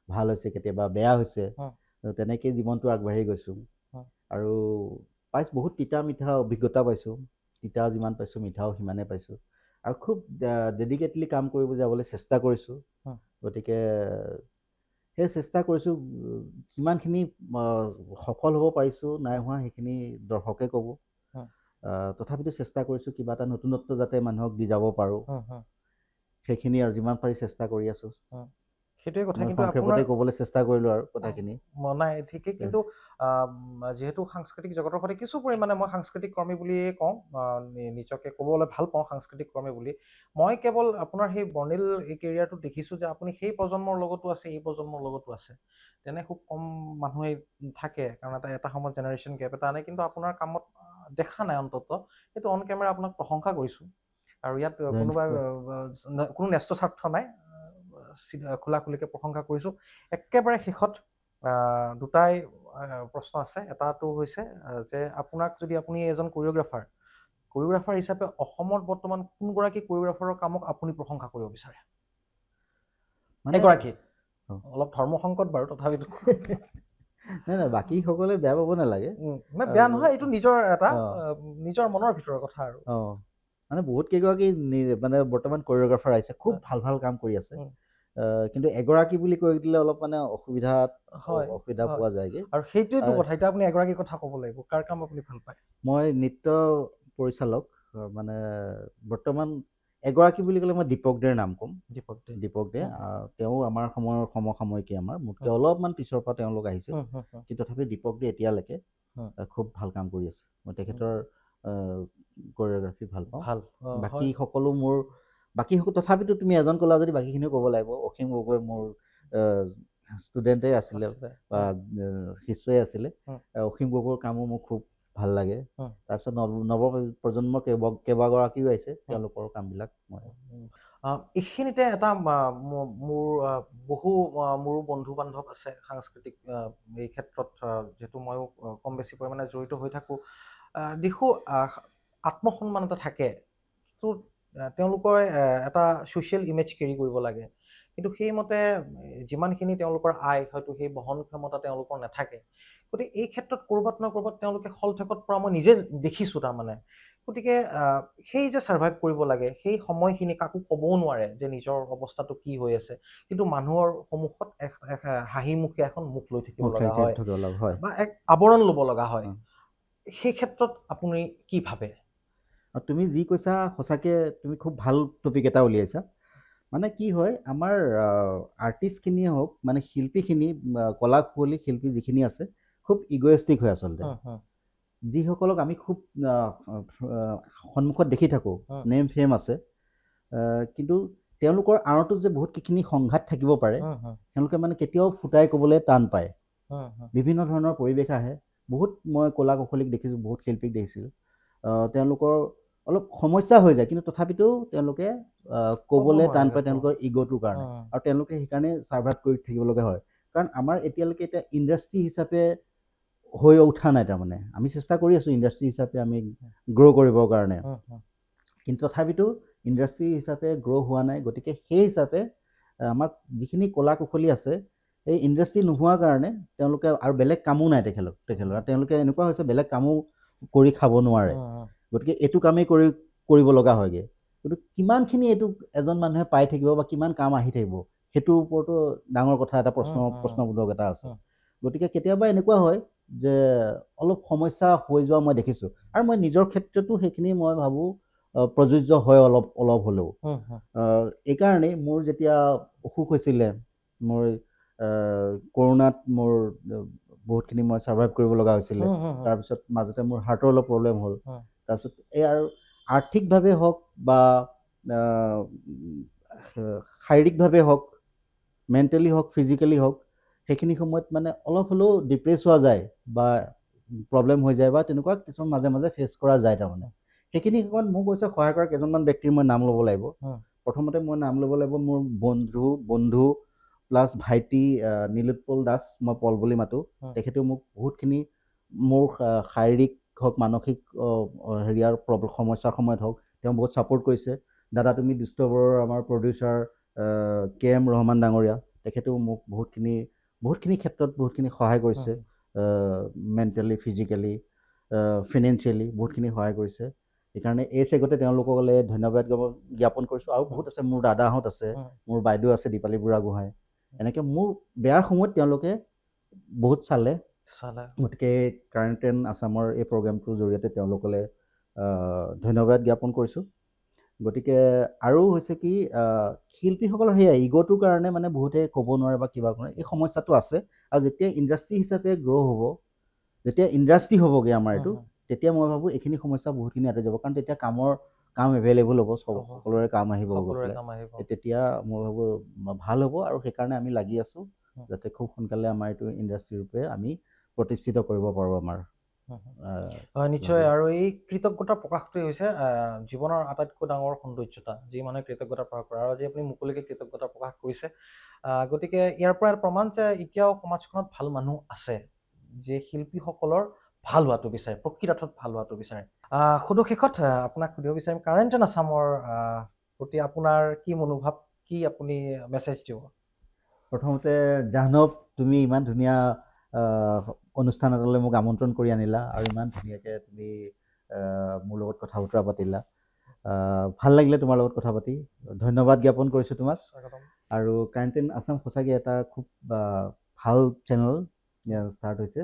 ভাল হৈছে কেতিয়াবা বেয়া হৈছে তেনেকৈ জীৱনটো আগবাঢ়ি গৈছোঁ আৰু পাইছোঁ বহুত তিতা মিঠা অভিজ্ঞতা পাইছোঁ তিতা যিমান পাইছোঁ মিঠাও সিমানে পাইছোঁ আৰু খুব ডেডিকেটলি কাম কৰিব যাবলৈ চেষ্টা কৰিছোঁ গতিকে সেই চেষ্টা কৰিছোঁ কিমানখিনি সফল হ'ব পাৰিছোঁ নাই হোৱা সেইখিনি দৰ্শকে ক'ব তথাপিতো চেষ্টা কৰিছোঁ কিবা এটা নতুনত্ব যাতে মানুহক দি যাব পাৰোঁ সেইখিনি আৰু যিমান পাৰি চেষ্টা কৰি আছোঁ সেইটোৱে কথা কিন্তু সংক্ষেপতে ক'বলৈ চেষ্টা কৰিলোঁ আৰু কথাখিনি নাই ঠিকেই কিন্তু যিহেতু সাংস্কৃতিক জগতৰ সৈতে কিছু পৰিমাণে মই সাংস্কৃতিক কৰ্মী বুলিয়ে কওঁ নিজকে ক'বলৈ ভাল পাওঁ সাংস্কৃতিক কৰ্মী বুলি মই কেৱল আপোনাৰ সেই বৰ্ণিল এই কেৰিয়াৰটো দেখিছোঁ যে আপুনি সেই প্ৰজন্মৰ লগতো আছে এই প্ৰজন্মৰ লগতো আছে তেনে খুব কম মানুহে থাকে কাৰণ এটা সময়ত জেনেৰেশ্যন গেপ এটা আনে কিন্তু আপোনাৰ কামত দেখা নাই অন্তত সেইটো অন কেমেৰা আপোনাক প্ৰশংসা কৰিছোঁ আৰু ইয়াত কোনোবাই কোনো ন্যস্ত স্বাৰ্থ নাই খোলা খুলিকৈ প্ৰশংসা কৰিছোঁ একেবাৰে শেষত দুটাই প্ৰশ্ন আছে এটাটো হৈছে যে আপোনাক যদি আপুনি এজন কোৰিঅ'গ্ৰাফাৰ হিচাপে অসমত বৰ্তমান কোনগৰাকী কোৰিঅ'গ্ৰাফাৰৰ কামক আপুনি প্ৰশংসা কৰিব বিচাৰে এগৰাকী অলপ ধৰ্মসংকট বাৰু তথাপিতো নাই নাই বাকীসকলে বেয়া পাব নালাগে বেয়া নহয় এইটো নিজৰ মনৰ ভিতৰৰ কথা আৰু মানে বহুত কেইগৰাকী মানে বৰ্তমান কোৰিঅ'গ্ৰাফাৰ আহিছে খুব ভাল ভাল কাম কৰি আছে কিন্তু এগৰাকী বুলি কৈ দিলে অলপ মানে অসুবিধা পোৱা যায়গে আৰু সেইটোৱেটো কথা এতিয়া আপুনি এগৰাকীৰ কথা ক'ব লাগিব কাৰ কাম আপুনি ভাল পায় মই নৃত্য পৰিচালক মানে বৰ্তমান এগৰাকী বুলি ক'লে মই দীপক দেৰ নাম ক'ম দীপক দে তেওঁ আমাৰ সময়ৰ সমসাময়িকী আমাৰ মোতকৈ অলপমান পিছৰ পৰা তেওঁলোক আহিছে কিন্তু তথাপি দীপক দে এতিয়ালৈকে খুব ভাল কাম কৰি আছে মই তেখেতৰ কোৰিঅ'গ্ৰাফি ভাল পাওঁ বাকী সকলো মোৰ তথাপিতো তুমি এজন ক'লা যদি বাকীখিনিও ক'ব লাগিব অসীম গগৈ মোৰ ষ্টুডেণ্টেই আছিলে বা শিষ্যই আছিলে অসীম গগৈৰ কামো মোক খুব ভাল লাগে তাৰপিছত নৱ প্ৰজন্মৰ কেইবাগৰাকীও আহিছে তেওঁলোকৰ কামবিলাক মই এইখিনিতে এটা মোৰ মোৰো বন্ধু বান্ধৱ আছে সাংস্কৃতিক এই ক্ষেত্ৰত যিহেতু ময়ো কম বেছি পৰিমাণে জড়িত হৈ থাকোঁ দেখোঁ আত্মসন্মান এটা থাকে কিন্তু তেওঁলোকৰ এটা ছ'চিয়েল ইমেজ কেৰি কৰিব লাগে কিন্তু সেইমতে যিমানখিনি তেওঁলোকৰ আয় হয়তো সেই বহন ক্ষমতা তেওঁলোকৰ নাথাকে গতিকে এই ক্ষেত্ৰত ক'ৰবাত নহয় ক'ৰবাত তেওঁলোকে খলঠেকত পৰা মই নিজে দেখিছোঁ তাৰমানে গতিকে সেই যে ছাৰ্ভাইভ কৰিব লাগে সেই সময়খিনি কাকো ক'বও নোৱাৰে যে নিজৰ অৱস্থাটো কি হৈ আছে কিন্তু মানুহৰ সন্মুখত হাঁহি মুখে এখন মুখ লৈ থাকিব লগা হয় বা এক আৱৰণ ল'ব লগা হয় সেই ক্ষেত্ৰত আপুনি কি ভাবে তুমি যি কৈছা সঁচাকৈ তুমি খুব ভাল টপিক এটা উলিয়াইছা মানে কি হয় আমাৰ আৰ্টিষ্টখিনিয়ে হওক মানে শিল্পীখিনি কলা কুশলী শিল্পী যিখিনি আছে খুব ইগ'ইষ্টিক হয় আচলতে যিসকলক আমি খুব সন্মুখত দেখি থাকোঁ নেম ফেম আছে কিন্তু তেওঁলোকৰ আঁৰতো যে বহুতখিনি সংঘাত থাকিব পাৰে তেওঁলোকে মানে কেতিয়াও ফুটাই ক'বলৈ টান পায় বিভিন্ন ধৰণৰ পৰিৱেশ আহে বহুত মই কলা কুশলীক দেখিছোঁ বহুত শিল্পীক দেখিছিলোঁ তেওঁলোকৰ অলপ সমস্যা হৈ যায় কিন্তু তথাপিতো তেওঁলোকে ক'বলৈ টান পায় তেওঁলোকৰ ইগ'টোৰ কাৰণে আৰু তেওঁলোকে সেইকাৰণে ছাৰ্ভাইভ কৰি থাকিব লগা হয় কাৰণ আমাৰ এতিয়ালৈকে এতিয়া ইণ্ডাষ্ট্ৰী হিচাপে হৈ উঠা নাই তাৰমানে আমি চেষ্টা কৰি আছোঁ ইণ্ডাষ্ট্ৰী হিচাপে আমি গ্ৰ' কৰিবৰ কাৰণে কিন্তু তথাপিতো ইণ্ডাষ্ট্ৰী হিচাপে গ্ৰ' হোৱা নাই গতিকে সেই হিচাপে আমাক যিখিনি কলা কুশলী আছে এই ইণ্ডাষ্ট্ৰী নোহোৱাৰ কাৰণে তেওঁলোকে আৰু বেলেগ কামো নাই তেখেতৰ তেওঁলোকে এনেকুৱা হৈছে বেলেগ কামো কৰি খাব নোৱাৰে গতিকে এইটো কামেই কৰিব লগা হয়গৈ কিন্তু কিমানখিনি এইটো এজন মানুহে পাই থাকিব বা কিমান কাম আহি থাকিব সেইটোৰ ওপৰতো ডাঙৰ কথা এটা প্ৰশ্নবোধক এটা আছে গতিকে কেতিয়াবা এনেকুৱা হয় যে অলপ সমস্যা হৈ যোৱা মই দেখিছোঁ আৰু মই নিজৰ ক্ষেত্ৰতো সেইখিনি মই ভাবোঁ প্ৰযোজ্য হয় অলপ হ'লেও এইকাৰণেই মোৰ যেতিয়া অসুখ হৈছিলে মোৰ কৰোণাত মোৰ বহুতখিনি মই ছাৰ্ভাইভ কৰিব লগা হৈছিলে তাৰপিছত মাজতে মোৰ হাৰ্টৰ অলপ প্ৰব্লেম হ'ল তাৰপিছত এই আৰু আৰ্থিকভাৱে হওক বা শাৰীৰিকভাৱে হওক মেণ্টেলি হওক ফিজিকেলি হওক সেইখিনি সময়ত মানে অলপ হ'লেও ডিপ্ৰেছ হোৱা যায় বা প্ৰব্লেম হৈ যায় বা তেনেকুৱা কিছুমান মাজে মাজে ফেচ কৰা যায় তাৰমানে সেইখিনি সময়ত মোক কৈছে সহায় কৰা কেইজনমান ব্যক্তিৰ মই নাম ল'ব লাগিব প্ৰথমতে মই নাম ল'ব লাগিব মোৰ বন্ধু প্লাছ ভাইটি নীলোৎপল দাস মই পল বুলি মাতোঁ তেখেতেও মোক বহুতখিনি মোৰ শাৰীৰিক হওক মানসিক হেৰিয়াৰ সমস্যাৰ সময়ত হওক তেওঁ বহুত ছাপোৰ্ট কৰিছে দাদা তুমি দুষ্ট বৰৰ আমাৰ প্ৰডিউচাৰ KM ৰহমান ডাঙৰীয়া তেখেতেও মোক বহুতখিনি ক্ষেত্ৰত বহুতখিনি সহায় কৰিছে মেণ্টেলি ফিজিকেলি ফিনেন্সিয়েলি বহুতখিনি সহায় কৰিছে সেইকাৰণে এই চেগতে তেওঁলোকলৈ ধন্যবাদ জ্ঞাপন কৰিছোঁ আৰু বহুত আছে মোৰ দাদাহঁত আছে মোৰ বাইদেউ আছে দীপালী বুঢ়াগোহাঁই এনেকৈ মোৰ বেয়াৰ সময়ত তেওঁলোকে বহুত চালে গতিকে কাৰেণ্ট এণ্ড আছামৰ এই প্ৰগ্ৰেমটোৰ জৰিয়তে তেওঁলোকলৈ ধন্যবাদ জ্ঞাপন কৰিছোঁ গতিকে আৰু হৈছে কি শিল্পীসকলৰ সেয়া ইগ'টোৰ কাৰণে মানে বহুতে ক'ব নোৱাৰে বা কিবা কৰে এই সমস্যাটো আছে আৰু যেতিয়া ইণ্ডাষ্ট্ৰী হিচাপে গ্ৰ' হ'ব যেতিয়া ইণ্ডাষ্ট্ৰী হ'বগৈ আমাৰ এইটো তেতিয়া মই ভাবোঁ এইখিনি সমস্যা বহুতখিনি আঁতৰি যাব কাৰণ তেতিয়া কাম এভেইলেবল হ'ব সকলোৰে কাম আহিব তেতিয়া মই ভাবোঁ ভাল হ'ব আৰু সেইকাৰণে আমি লাগি আছোঁ যাতে খুব সোনকালে আমাৰ এইটো ইণ্ডাষ্ট্ৰী ৰূপে আমি প্ৰতিষ্ঠিত কৰিব পাৰোঁ আমাৰ নিশ্চয় আৰু এই কৃতজ্ঞতাৰ প্ৰকাশটোৱে হৈছে জীৱনৰ আটাইতকৈ ডাঙৰ সৌন্দৰ্যতা যি মানুহে কৃতজ্ঞতা প্ৰকাশ কৰে আৰু আজি আপুনি মুকলিকে কৃতজ্ঞতা প্ৰকাশ কৰিছে গতিকে ইয়াৰ পৰা প্ৰমাণ যে এতিয়াও সমাজখনত ভাল মানুহ আছে যে শিল্পীসকলৰ ভাল হোৱাটো বিচাৰে প্ৰকৃত অৰ্থত ভাল হোৱাটো বিচাৰে সুদু শেষত আপোনাক সুধিব বিচাৰিম কাৰেণ্ট এণ্ড আছামৰ প্ৰতি আপোনাৰ কি মনোভাৱ কি আপুনি মেছেজ দিব প্ৰথমতে জাহ্নৱ তুমি ইমান ধুনীয়া অনুষ্ঠান এটালৈ মোক আমন্ত্ৰণ কৰি আনিলা আৰু ইমান ধুনীয়াকৈ তুমি মোৰ লগত কথা বতৰা পাতিলা ভাল লাগিলে তোমাৰ লগত কথা পাতি ধন্যবাদ জ্ঞাপন কৰিছোঁ তোমাক আৰু কাৰেণ্ট এণ্ড আছাম সঁচাকৈ এটা খুব ভাল চেনেল ষ্টাৰ্ট হৈছে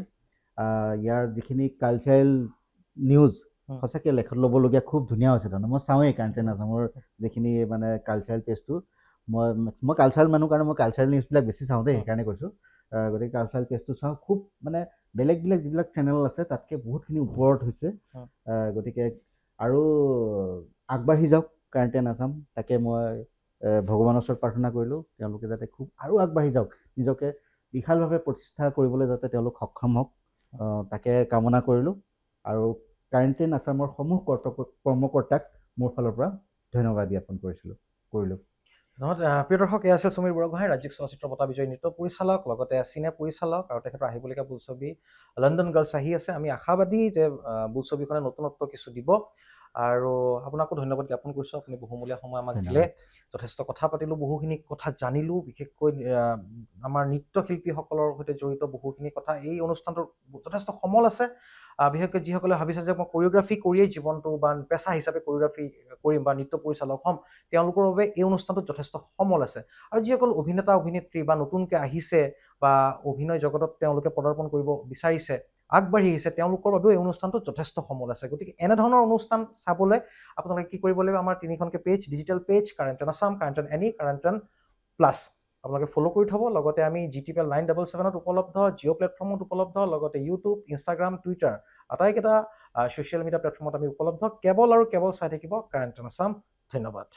ইয়াৰ যিখিনি কালচাৰেল নিউজ সঁচাকৈ লেখত ল'বলগীয়া খুব ধুনীয়া হৈছে তাৰমানে মই চাওঁৱেই কাৰেণ্ট এণ্ড আছামৰ যিখিনি মানে কালচাৰেল পেজটো মই কালচাৰেল মানুহ কাৰণে মই কালচাৰেল নিউজবিলাক বেছি চাওঁ দেই সেইকাৰণে কৈছোঁ গতিকে কালচাৰেল পেজটো চাওঁ খুব মানে বেলেগ যিবিলাক চেনেল আছে তাতকৈ বহুতখিনি ওপৰত হৈছে গতিকে আৰু আগবাঢ়ি যাওক কাৰেণ্ট এণ্ড আছাম তাকে মই ভগৱানৰ ওচৰত প্ৰাৰ্থনা কৰিলোঁ তেওঁলোকে যাতে খুব আৰু আগবাঢ়ি যাওক নিজকে বিশালভাৱে প্ৰতিষ্ঠা কৰিবলৈ যাতে তেওঁলোক সক্ষম হওক তাকে কামনা কৰিলোঁ আৰু কাৰেণ্ট এণ্ড আছামৰ সমূহ কৰ্মকৰ্তাক মোৰ ফালৰ পৰা ধন্যবাদ জ্ঞাপন কৰিলোঁ প্ৰিয় দৰ্শক এয়া আছে সমীৰ বুঢ়াগোহাঁই ৰাজ্যিক চলচ্চিত্ৰ বঁটা বিজয়ী নৃত্য পৰিচালক লগতে চিনে পৰিচালক আৰু তেখেতৰ আহিবলগীয়া বোলছবি লণ্ডন গাৰ্লছ আহি আছে আমি আশাবাদী যে বোলছবিখনে নতুনত্ব কিছু দিব আৰু আপোনাকো ধন্যবাদ জ্ঞাপন কৰিছোঁ আপুনি বহুমূলীয়া সময় আমাক দিলে যথেষ্ট কথা পাতিলোঁ বহুখিনি কথা জানিলোঁ বিশেষকৈ আমাৰ নৃত্যশিল্পীসকলৰ সৈতে জড়িত বহুখিনি কথা এই অনুষ্ঠানটোৰ যথেষ্ট সমল আছে বিশেষকৈ যিসকলে ভাবিছে যে মই কোৰিঅ'গ্ৰাফী কৰিয়েই জীৱনটো বা পেচা হিচাপে কোৰিঅ'গ্ৰাফী কৰিম বা নৃত্য পৰিচালক হ'ম তেওঁলোকৰ বাবে এই অনুষ্ঠানটোত যথেষ্ট সমল আছে আৰু যিসকল অভিনেতা অভিনেত্ৰী বা নতুনকৈ আহিছে বা অভিনয় জগতত তেওঁলোকে পদাৰ্পণ কৰিব বিচাৰিছে আগবাঢ়ি আহিছে তেওঁলোকৰ বাবেও এই অনুষ্ঠানটোত যথেষ্ট সমল আছে গতিকে এনেধৰণৰ অনুষ্ঠান চাবলৈ আপোনালোকে কি কৰিব লাগিব আমাৰ তিনিখনকৈ page digital page current and Assam current and any current and plus আপোনালোকে ফ'ল' কৰি থ'ব লগতে আমি GTPL 977ত উপলব্ধ জিঅ' প্লেটফৰ্মত উপলব্ধ লগতে ইউটিউব ইনষ্টাগ্ৰাম টুইটাৰ আটাইকেইটা ছ'চিয়েল মিডিয়া প্লেটফৰ্মত আমি উপলব্ধ কেৱল চাই থাকিব কাৰেণ্ট এণ্ড আছাম ধন্যবাদ